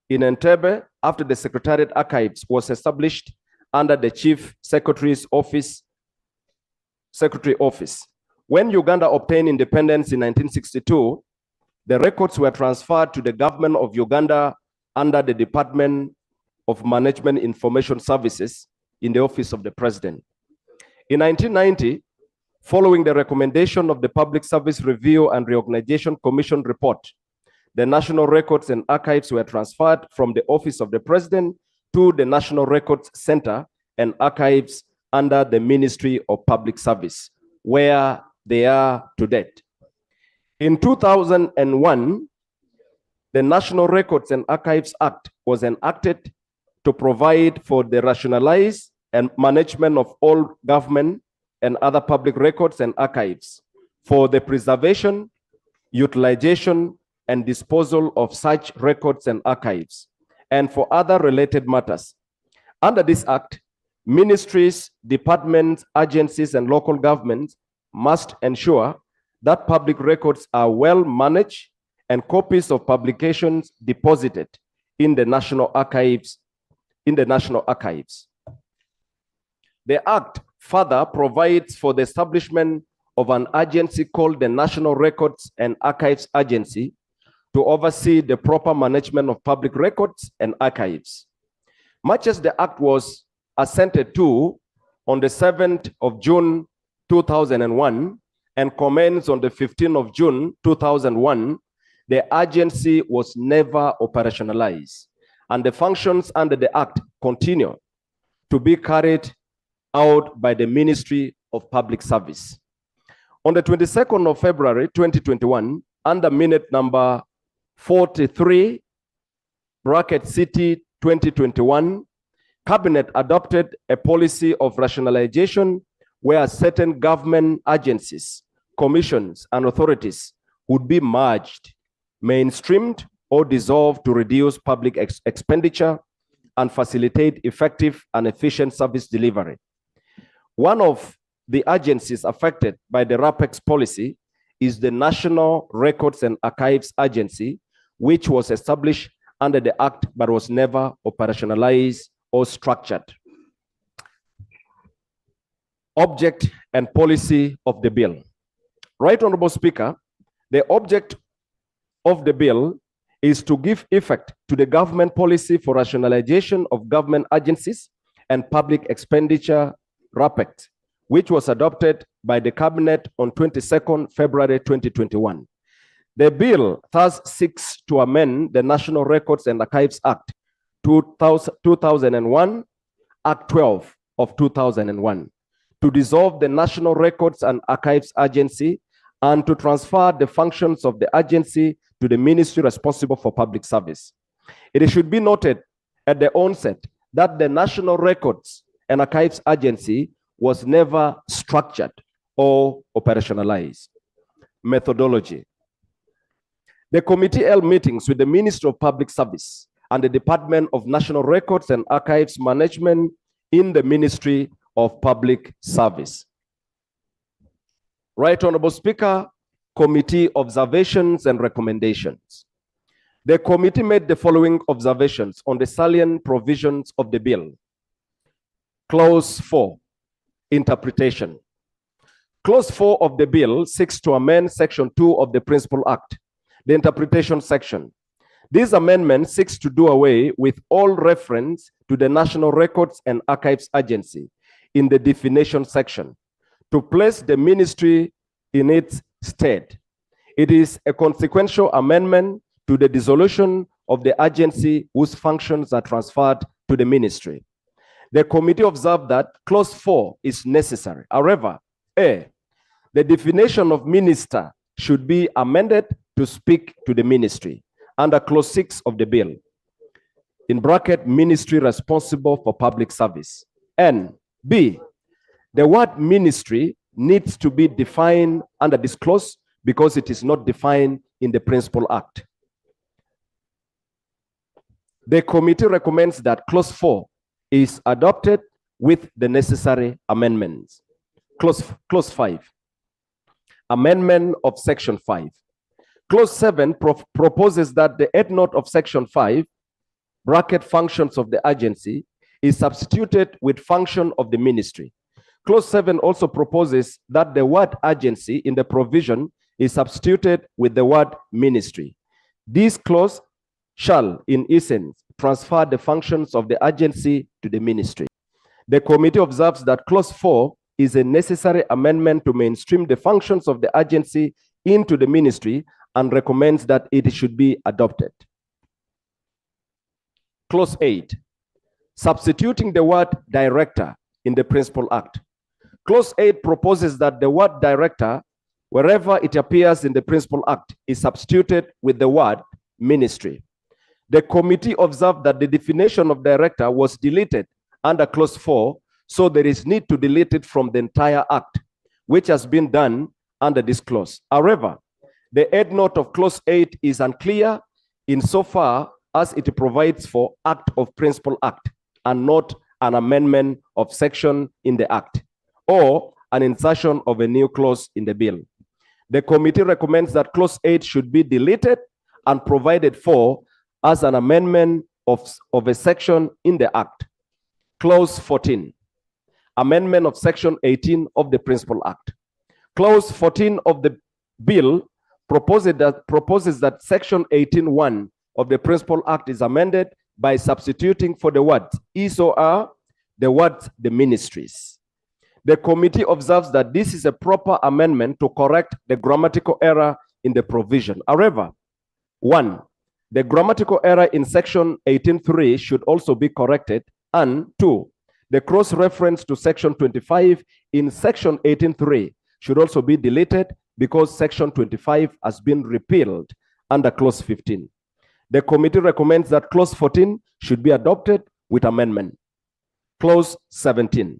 the Secretariat Archives was established under the Chief Secretary's Office, Secretary Office. When Uganda obtained independence in 1962, the records were transferred to the government of Uganda under the Department of Management Information Services in the Office of the President. In 1990, following the recommendation of the Public Service Review and Reorganization Commission report, the National Records and Archives were transferred from the Office of the President to the National Records Center and Archives under the Ministry of Public Service, where they are to date. In 2001, the National Records and Archives Act was enacted to provide for the rationalized and management of all government and other public records and archives for the preservation, utilization, and disposal of such records and archives, and for other related matters. Under this act, ministries, departments, agencies, and local governments must ensure that public records are well managed and copies of publications deposited in the national archives. The act further provides for the establishment of an agency called the National Records and Archives Agency to oversee the proper management of public records and archives. Much as the act was assented to on the 7th of June 2001 and commenced on the 15th of June 2001, the agency was never operationalized, and the functions under the act continue to be carried out by the Ministry of Public Service. On the 22nd of February 2021, under minute number 43, bracket CT 2021, Cabinet adopted a policy of rationalization where certain government agencies, commissions, and authorities would be merged, mainstreamed, or dissolved to reduce public expenditure and facilitate effective and efficient service delivery. One of the agencies affected by the RAPEX policy is the National Records and Archives Agency, which was established under the Act but was never operationalized or structured. Object and policy of the bill. Right Honorable Speaker, the object of the bill is to give effect to the government policy for rationalization of government agencies and public expenditure RAPEX, which was adopted by the Cabinet on 22nd February 2021. The bill thus seeks to amend the National Records and Archives Act 2001, Act 12, of 2001 to dissolve the National Records and Archives Agency and to transfer the functions of the agency to the ministry responsible for public service. It should be noted at the onset that the National Records and Archives Agency was never structured or operationalized. Methodology. The committee held meetings with the Ministry of Public Service and the Department of National Records and Archives Management in the Ministry of Public Service. Right Honorable Speaker, committee observations and recommendations. The committee made the following observations on the salient provisions of the bill. Clause 4, interpretation. Clause 4 of the bill seeks to amend Section 2 of the Principal Act, the interpretation section. This amendment seeks to do away with all reference to the National Records and Archives Agency in the definition section to place the ministry in its stead. It is a consequential amendment to the dissolution of the agency whose functions are transferred to the ministry. The committee observed that clause 4 is necessary. However, A, the definition of minister should be amended to speak to the ministry under clause 6 of the bill, in bracket, ministry responsible for public service. And B, the word ministry needs to be defined under this clause because it is not defined in the Principal Act. The committee recommends that clause 4 is adopted with the necessary amendments. Clause 5, amendment of section 5. Clause 7 proposes that the head note of section 5, bracket functions of the agency, is substituted with function of the ministry. Clause 7 also proposes that the word agency in the provision is substituted with the word ministry. This clause shall, in essence, transfer the functions of the agency to the ministry. The committee observes that clause 4 is a necessary amendment to mainstream the functions of the agency into the ministry and recommends that it should be adopted. Clause 8, substituting the word director in the Principal Act. Clause 8 proposes that the word director, wherever it appears in the Principal Act, is substituted with the word ministry. The committee observed that the definition of director was deleted under clause 4, so there is need to delete it from the entire act, which has been done under this clause. However, the head note of clause 8 is unclear insofar as it provides for act of Principal Act and not an amendment of section in the act or an insertion of a new clause in the bill. The committee recommends that clause 8 should be deleted and provided for as an amendment of a section in the act. Clause 14, amendment of section 18 of the Principal Act. Clause 14 of the bill proposes that section 18(1) of the Principal Act is amended by substituting for the words is or are the words the ministries. The committee observes that this is a proper amendment to correct the grammatical error in the provision. However, 1, the grammatical error in section 18(3) should also be corrected, and 2, the cross-reference to section 25 in section 18(3) should also be deleted because section 25 has been repealed under clause 15. The committee recommends that clause 14 should be adopted with amendment. Clause 17,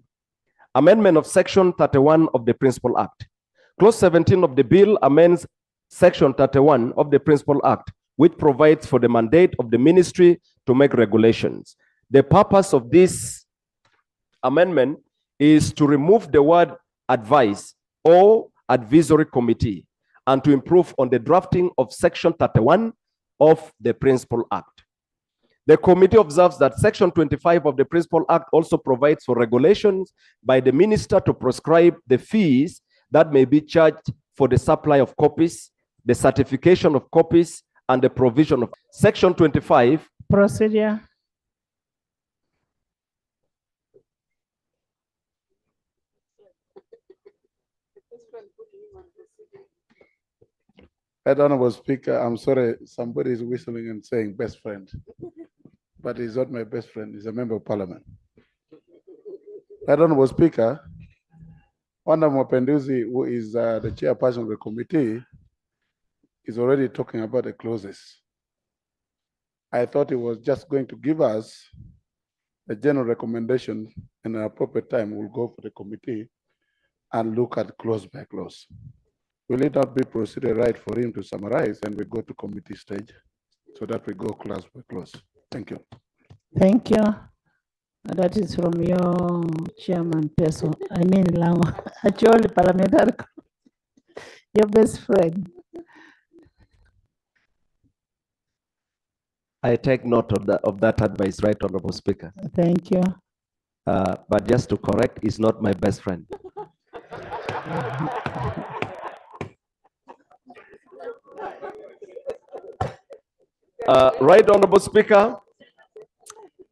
amendment of section 31 of the Principal Act. Clause 17 of the bill amends section 31 of the Principal Act, which provides for the mandate of the ministry to make regulations. The purpose of this amendment is to remove the word advice or advisory committee and to improve on the drafting of section 31 of the Principal Act. The committee observes that section 25 of the Principal Act also provides for regulations by the minister to prescribe the fees that may be charged for the supply of copies, the certification of copies, and the provision of section 25. Procedure. Honorable Speaker, I'm sorry, somebody is whistling and saying best friend, but he's not my best friend, he's a member of parliament. Right, Honorable Speaker, Honorable Mapinduzi, who is the chairperson of the committee, is already talking about the clauses. I thought he was just going to give us a general recommendation, and at an appropriate time, we'll go for the committee and look at clause by clause. Will it not be procedure right for him to summarize and we go to committee stage so that we go clause by clause? Thank you. Thank you. That is from your chairman, Peso. I mean, actually, parliamentary, your best friend. I take note of that advice, right, Honorable Speaker. Thank you. But just to correct, he's not my best friend. Right, Honorable Speaker,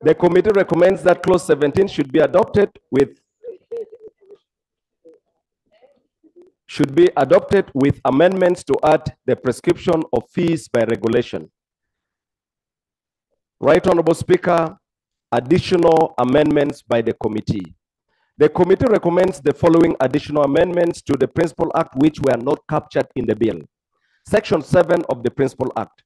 the committee recommends that clause 17 should be adopted with amendments to add the prescription of fees by regulation. Right, Honorable Speaker, additional amendments by the committee. The committee recommends the following additional amendments to the Principal Act which were not captured in the bill. Section 7 of the Principal Act.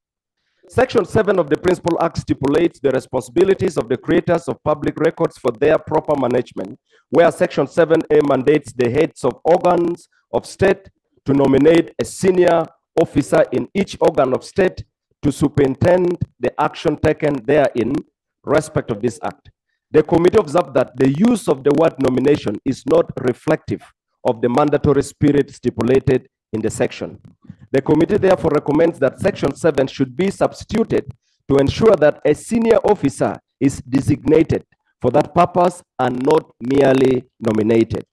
Section 7 of the Principal Act stipulates the responsibilities of the creators of public records for their proper management, where Section 7A mandates the heads of organs of state to nominate a senior officer in each organ of state to superintend the action taken therein, respect of this act. The committee observed that the use of the word nomination is not reflective of the mandatory spirit stipulated in the section. The committee therefore recommends that Section 7 should be substituted to ensure that a senior officer is designated for that purpose and not merely nominated.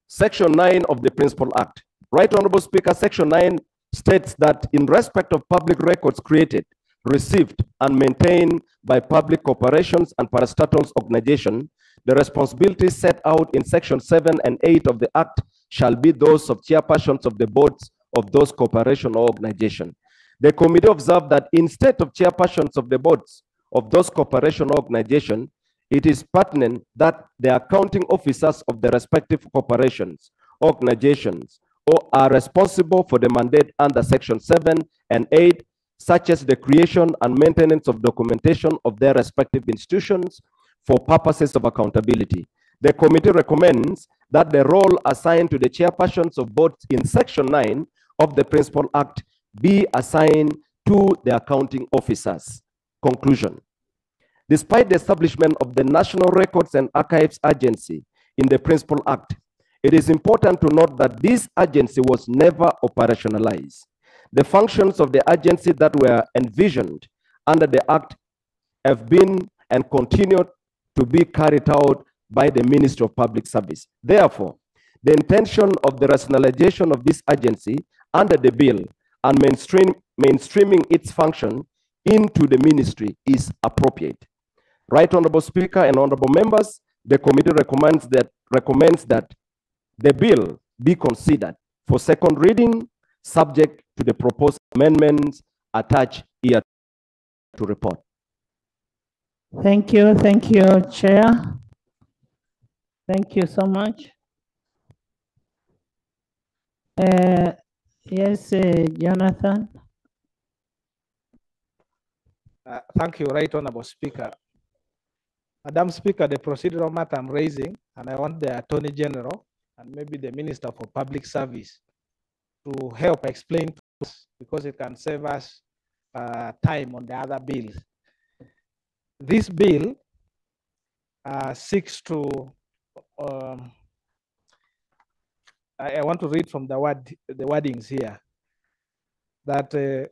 Section 9 of the Principal Act. Right, Honorable Speaker, Section 9 states that in respect of public records created, received, and maintained by public corporations and parastatals organization, the responsibilities set out in Section 7 and 8 of the Act shall be those of chairpersons of the boards of those corporation or organization. The committee observed that instead of chairpersons of the boards of those corporation or organization, it is pertinent that the accounting officers of the respective corporations, organizations, or are responsible for the mandate under Section 7 and 8, such as the creation and maintenance of documentation of their respective institutions for purposes of accountability. The committee recommends that the role assigned to the chairpersons of boards in Section 9 of the Principal Act be assigned to the accounting officers. Conclusion. Despite the establishment of the National Records and Archives Agency in the Principal Act, it is important to note that this agency was never operationalized. The functions of the agency that were envisioned under the Act have been and continue to be carried out by the Ministry of Public Service. Therefore, the intention of the rationalization of this agency under the bill and mainstreaming its function into the ministry is appropriate. Right, Honorable Speaker and honorable members, the committee recommends that the bill be considered for second reading, subject to the proposed amendments attached here to report. Thank you, Chair. Thank you so much. Yes, Jonathan. Thank you, Right Honorable Speaker. Madam Speaker, the procedural matter I'm raising, and I want the Attorney General and maybe the Minister for Public Service to help explain to us, because it can save us time on the other bills. This bill seeks to, I want to read from the wordings here, that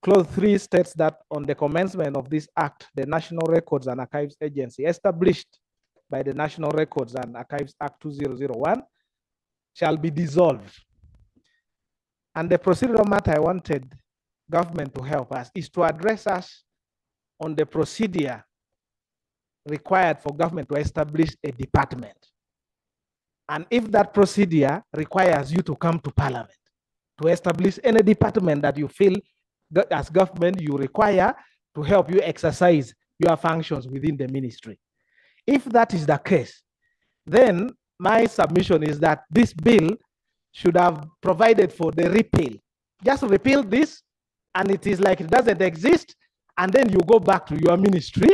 Clause 3 states that on the commencement of this act, the National Records and Archives Agency, established by the National Records and Archives Act 2001, shall be dissolved. And the procedural matter I wanted government to help us is to address us on the procedure required for government to establish a department. And if that procedure requires you to come to Parliament to establish any department that you feel that as government you require to help you exercise your functions within the ministry. If that is the case, then my submission is that this bill should have provided for the repeal. Just repeal this, and it is like it doesn't exist, and then you go back to your ministry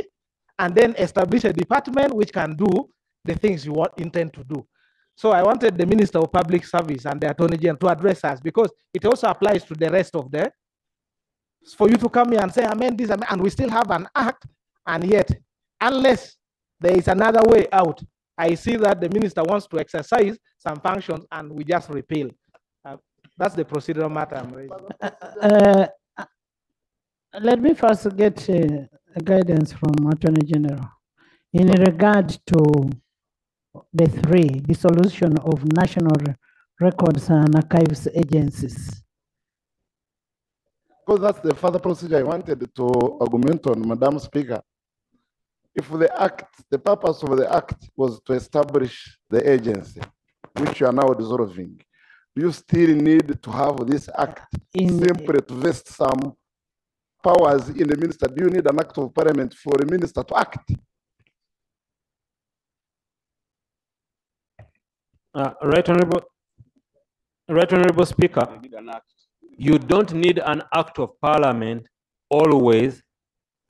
and then establish a department which can do the things you intend to do. So I wanted the Minister of Public Service and the Attorney General to address us, because it also applies to the rest of the, for you to come here and say, amend this, and we still have an act, and yet, unless there is another way out, I see that the minister wants to exercise some functions and we just repeal. That's the procedural matter I'm raising. Let me first get guidance from Attorney General in regard to the dissolution of national records and archives agencies. Because that's the further procedure I wanted to augment on, Madam Speaker. If the act, the purpose of the act was to establish the agency, which you are now dissolving, do you still need to have this act simply to vest some powers in the minister? Do you need an act of parliament for a minister to act? Right Honorable Speaker, you don't need an act of parliament always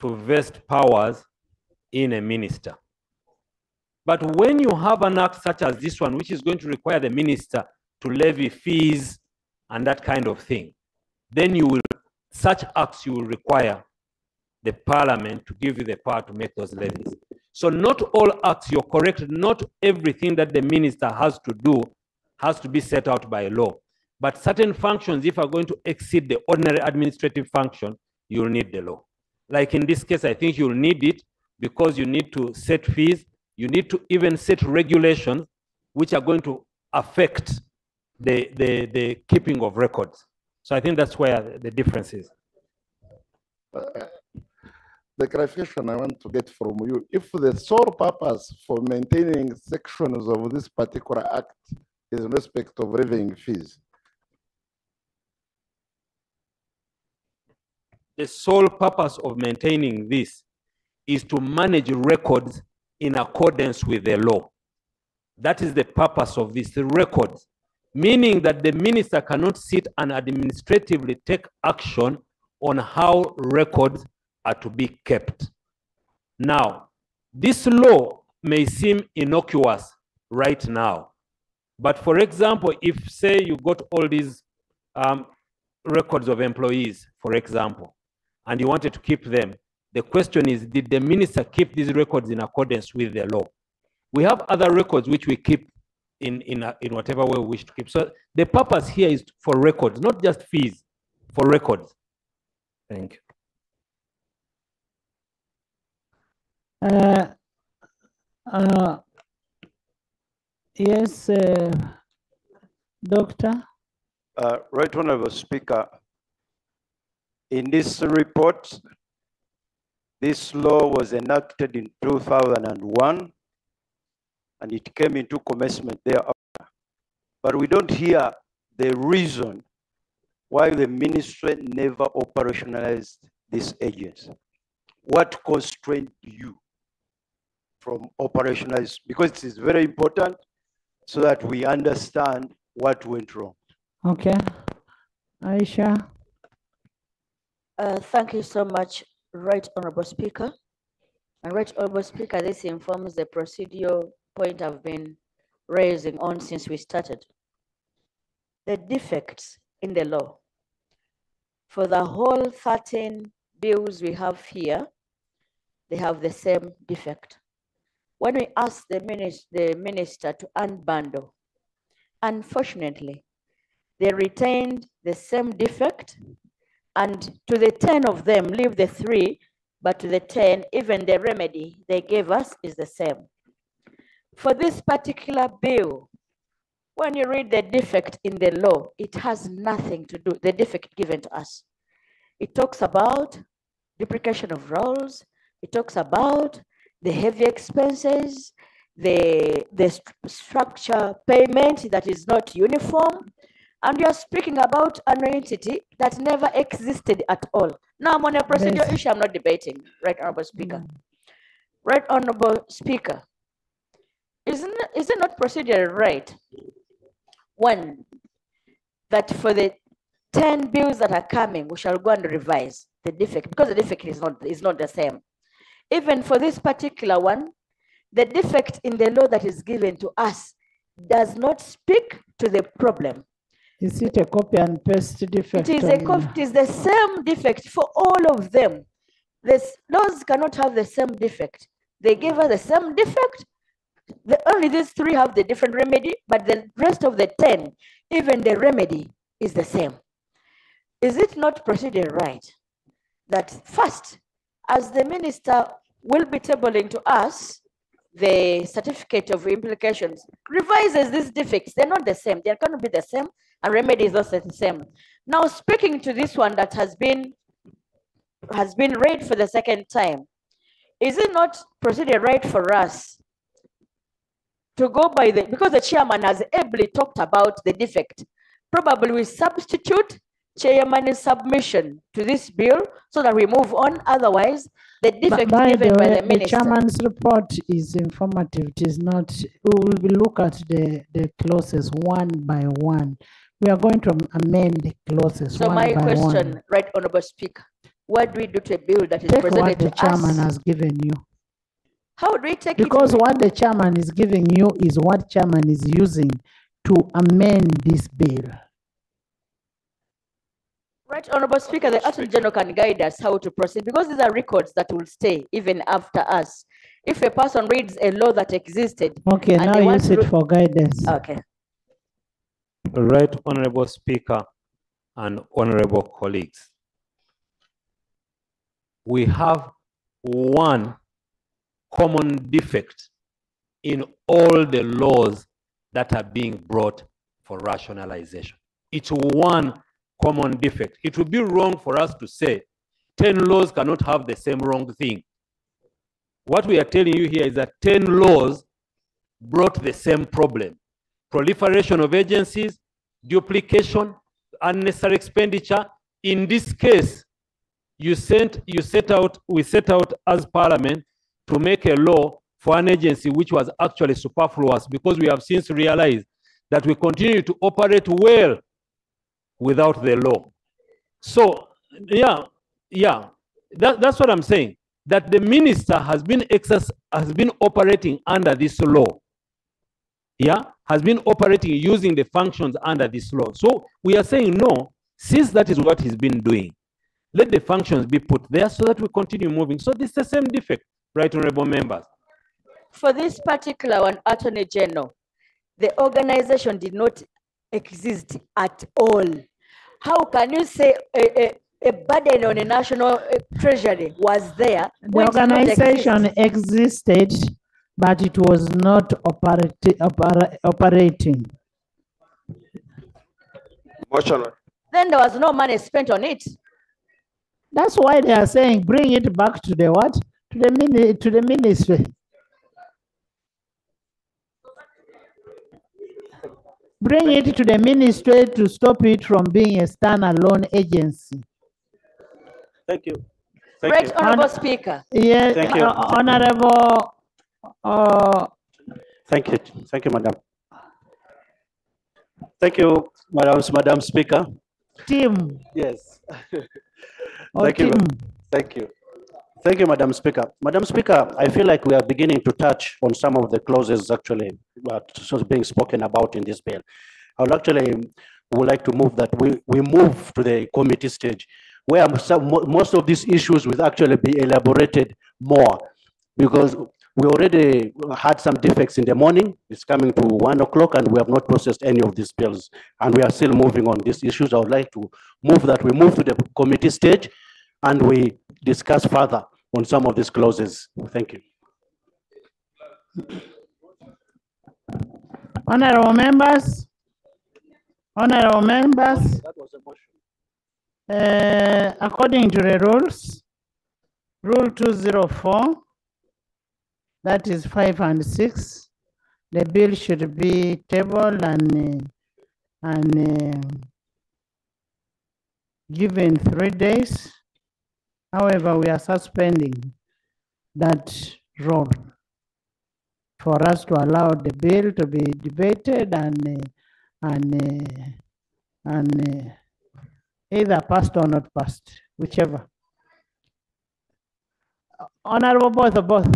to vest powers in a minister. But when you have an act such as this one, which is going to require the minister to levy fees and that kind of thing, then you will, such acts you will require the parliament to give you the power to make those levies. So not all acts, you're correct, not everything that the minister has to do has to be set out by law. But certain functions, if are going to exceed the ordinary administrative function, you'll need the law. Like in this case, I think you'll need it because you need to set fees, you need to even set regulations which are going to affect the keeping of records. So I think that's where the difference is. The clarification I want to get from you, if the sole purpose for maintaining sections of this particular act is in respect of levying fees, the sole purpose of maintaining this is to manage records in accordance with the law. That is the purpose of this, the records, meaning that the minister cannot sit and administratively take action on how records are to be kept. Now, this law may seem innocuous right now, but for example, if say you got all these records of employees, for example, and you wanted to keep them, the question is, did the minister keep these records in accordance with the law? We have other records which we keep in whatever way we wish to keep. So the purpose here is for records, not just fees, for records. Thank you. Yes, Doctor. Right Honorable Speaker, in this report, this law was enacted in 2001 and it came into commencement thereafter. But we don't hear the reason why the ministry never operationalized this agency. What constrained you from operationalizing? Because it is very important so that we understand what went wrong. Okay. Aisha. Thank you so much, Right Honorable Speaker. And Right Honorable Speaker, this informs the procedural point I've been raising on since we started. The defects in the law for the whole 13 bills we have here, they have the same defect. When we ask the minister to unbundle, unfortunately, they retained the same defect, and to the 10 of them, leave the 3, but to the 10, even the remedy they gave us is the same. For this particular bill, when you read the defect in the law, it has nothing to do, the defect given to us. It talks about duplication of roles, it talks about the heavy expenses, the structure payment that is not uniform, and you are speaking about an entity that never existed at all. Now I'm on a procedural issue, I'm not debating, Right Honorable Speaker. Right Honorable Speaker, is it not procedure right? One, that for the 10 bills that are coming, we shall go and revise the defect, because the defect is not the same. Even for this particular one, the defect in the law that is given to us does not speak to the problem. Is it a copy and paste defect? It is the same defect for all of them. The laws cannot have the same defect. They give us the same defect. Only these 3 have the different remedy, but the rest of the 10, even the remedy is the same. Is it not procedure right that first, as the minister will be tabling to us the certificate of implications, revises these defects? They're not the same. They cannot be the same, and remedy is also the same. Now, speaking to this one that has been read for the second time, is it not procedure right for us to go by because the chairman has ably talked about the defect, probably we substitute chairman's submission to this bill so that we move on. Otherwise, the defect given by the minister. The chairman's report is informative. It is not, we will look at the clauses one by one. We are going to amend the clauses so one by one. So my question, Right Honorable Speaker, what do we do to a bill that is presented what the to chairman us? has given you. How do we take because it? What the chairman is giving you is what chairman is using to amend this bill. Right Honorable Speaker, the Attorney General can guide us how to proceed, because these are records that will stay even after us. If a person reads a law that existed. Okay, now use it for guidance. Okay. Right Honorable Speaker and honorable colleagues, we have one common defect in all the laws that are being brought for rationalization. It's one common defect. It would be wrong for us to say 10 laws cannot have the same wrong thing. What we are telling you here is that 10 laws brought the same problem: proliferation of agencies, duplication, unnecessary expenditure. In this case, we set out as Parliament to make a law for an agency which was actually superfluous, because we have since realized that we continue to operate well without the law. So, that's what I'm saying, that the minister has been operating under this law. Has been operating using the functions under this law. So we are saying no, since that is what he's been doing, let the functions be put there so that we continue moving. So this is the same defect, right, honorable members? For this particular one, Attorney General, the organization did not exist at all. How can you say a burden on a national treasury was there? The organization existed, but it was not operating. Then there was no money spent on it. That's why they are saying bring it back to the what? To the ministry. Bring it to the ministry to stop it from being a standalone agency. Thank you. Right, Honorable Speaker. Yes, Thank you. Honorable. Thank you, Madam. Thank you, Madam Speaker. Tim. Yes. Thank you. Thank you. Thank you, Madam Speaker. Madam Speaker, I feel like we are beginning to touch on some of the clauses actually being spoken about in this bill. I would like to move that we move to the committee stage, where most of these issues will actually be elaborated more, because we already had some defects in the morning. It's coming to 1 o'clock and we have not processed any of these bills, and we are still moving on these issues. I would like to move that we move to the committee stage and we discuss further on some of these clauses. Thank you. Honorable members, That was a motion. According to the rules, Rule 204, that is 5 and 6, the bill should be tabled and given 3 days. However, we are suspending that rule for us to allow the bill to be debated and either passed or not passed, whichever. Honorable both of both.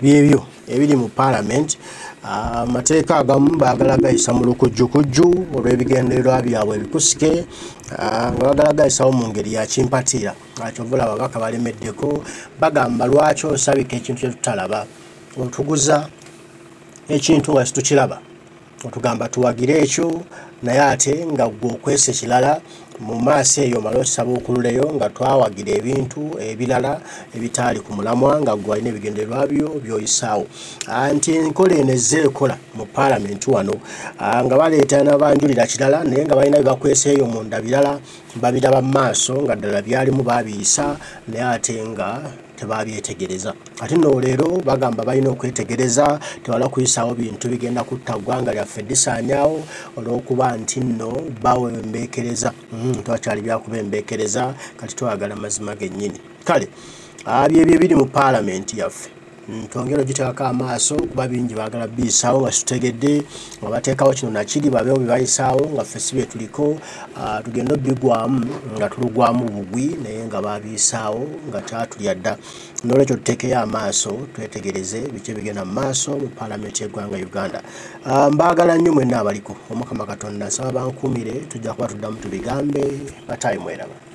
Byebyo ebiri mu Parliament. Amateeka agamu baagala gayisa mu lukujjukujju olw'ebigendererwa byabwe ebikusike nga baagala gayisawo mu ngeri ya kimpatiira. Akyovula ababaka balemeddeko bagamba lwaki osabika ekintu kye tutalaba, otuguza ekintu nga situkiraba, otugamba tuwagire ekyo naye ate nga gwe okwesa ekirala mu maaso eyo omala osaba okululeyo nga twawagira ebintu ebirala ebitaali ku mulamwa nga gwe alina ebigendererwa byo by'oyisaawo. Nti enkola eno ezze ekola mu Parliament wano nga baleeta n'abanjulira kirala naye nga balina bye bakwesa eyo munda birala babiraba mu maaso nga ddala byalimu babiyisa naye ate nga tebabyetegereza. Ate nno leero bagamba balina okwetegereza tewala kuyisaawo bintu bigenda kutta ggwanga lyaffe lisaanyaawo olw'okuba nti nno bawembeekereza. Twakyali byakuba embeekereza kati twagala mazima gennyini. Kale byebyo ebiri mu Parliament yaffe. Twongera ogiteekako amaaso kuba bingi baagala biyisaawo nga situtegedde nga bateekawo kino nakiri babeewo bye bayisaawo nga ffe si bye tuliko tugenda obbigwamu nga tulugwamu bugwi naye nga babiyisaawo nga kyatulya dda. N'olwekyo tuteekeyo amaaso twetegereze biki ebigenda mu maaso mu Parliament y'eggwanga Uganda. Mbaagala nnyo mwenna abaliko. Omukama Katonda nsaba bankuumire, tujja kuba tuddamu tubigambe. Bataayi mweraba.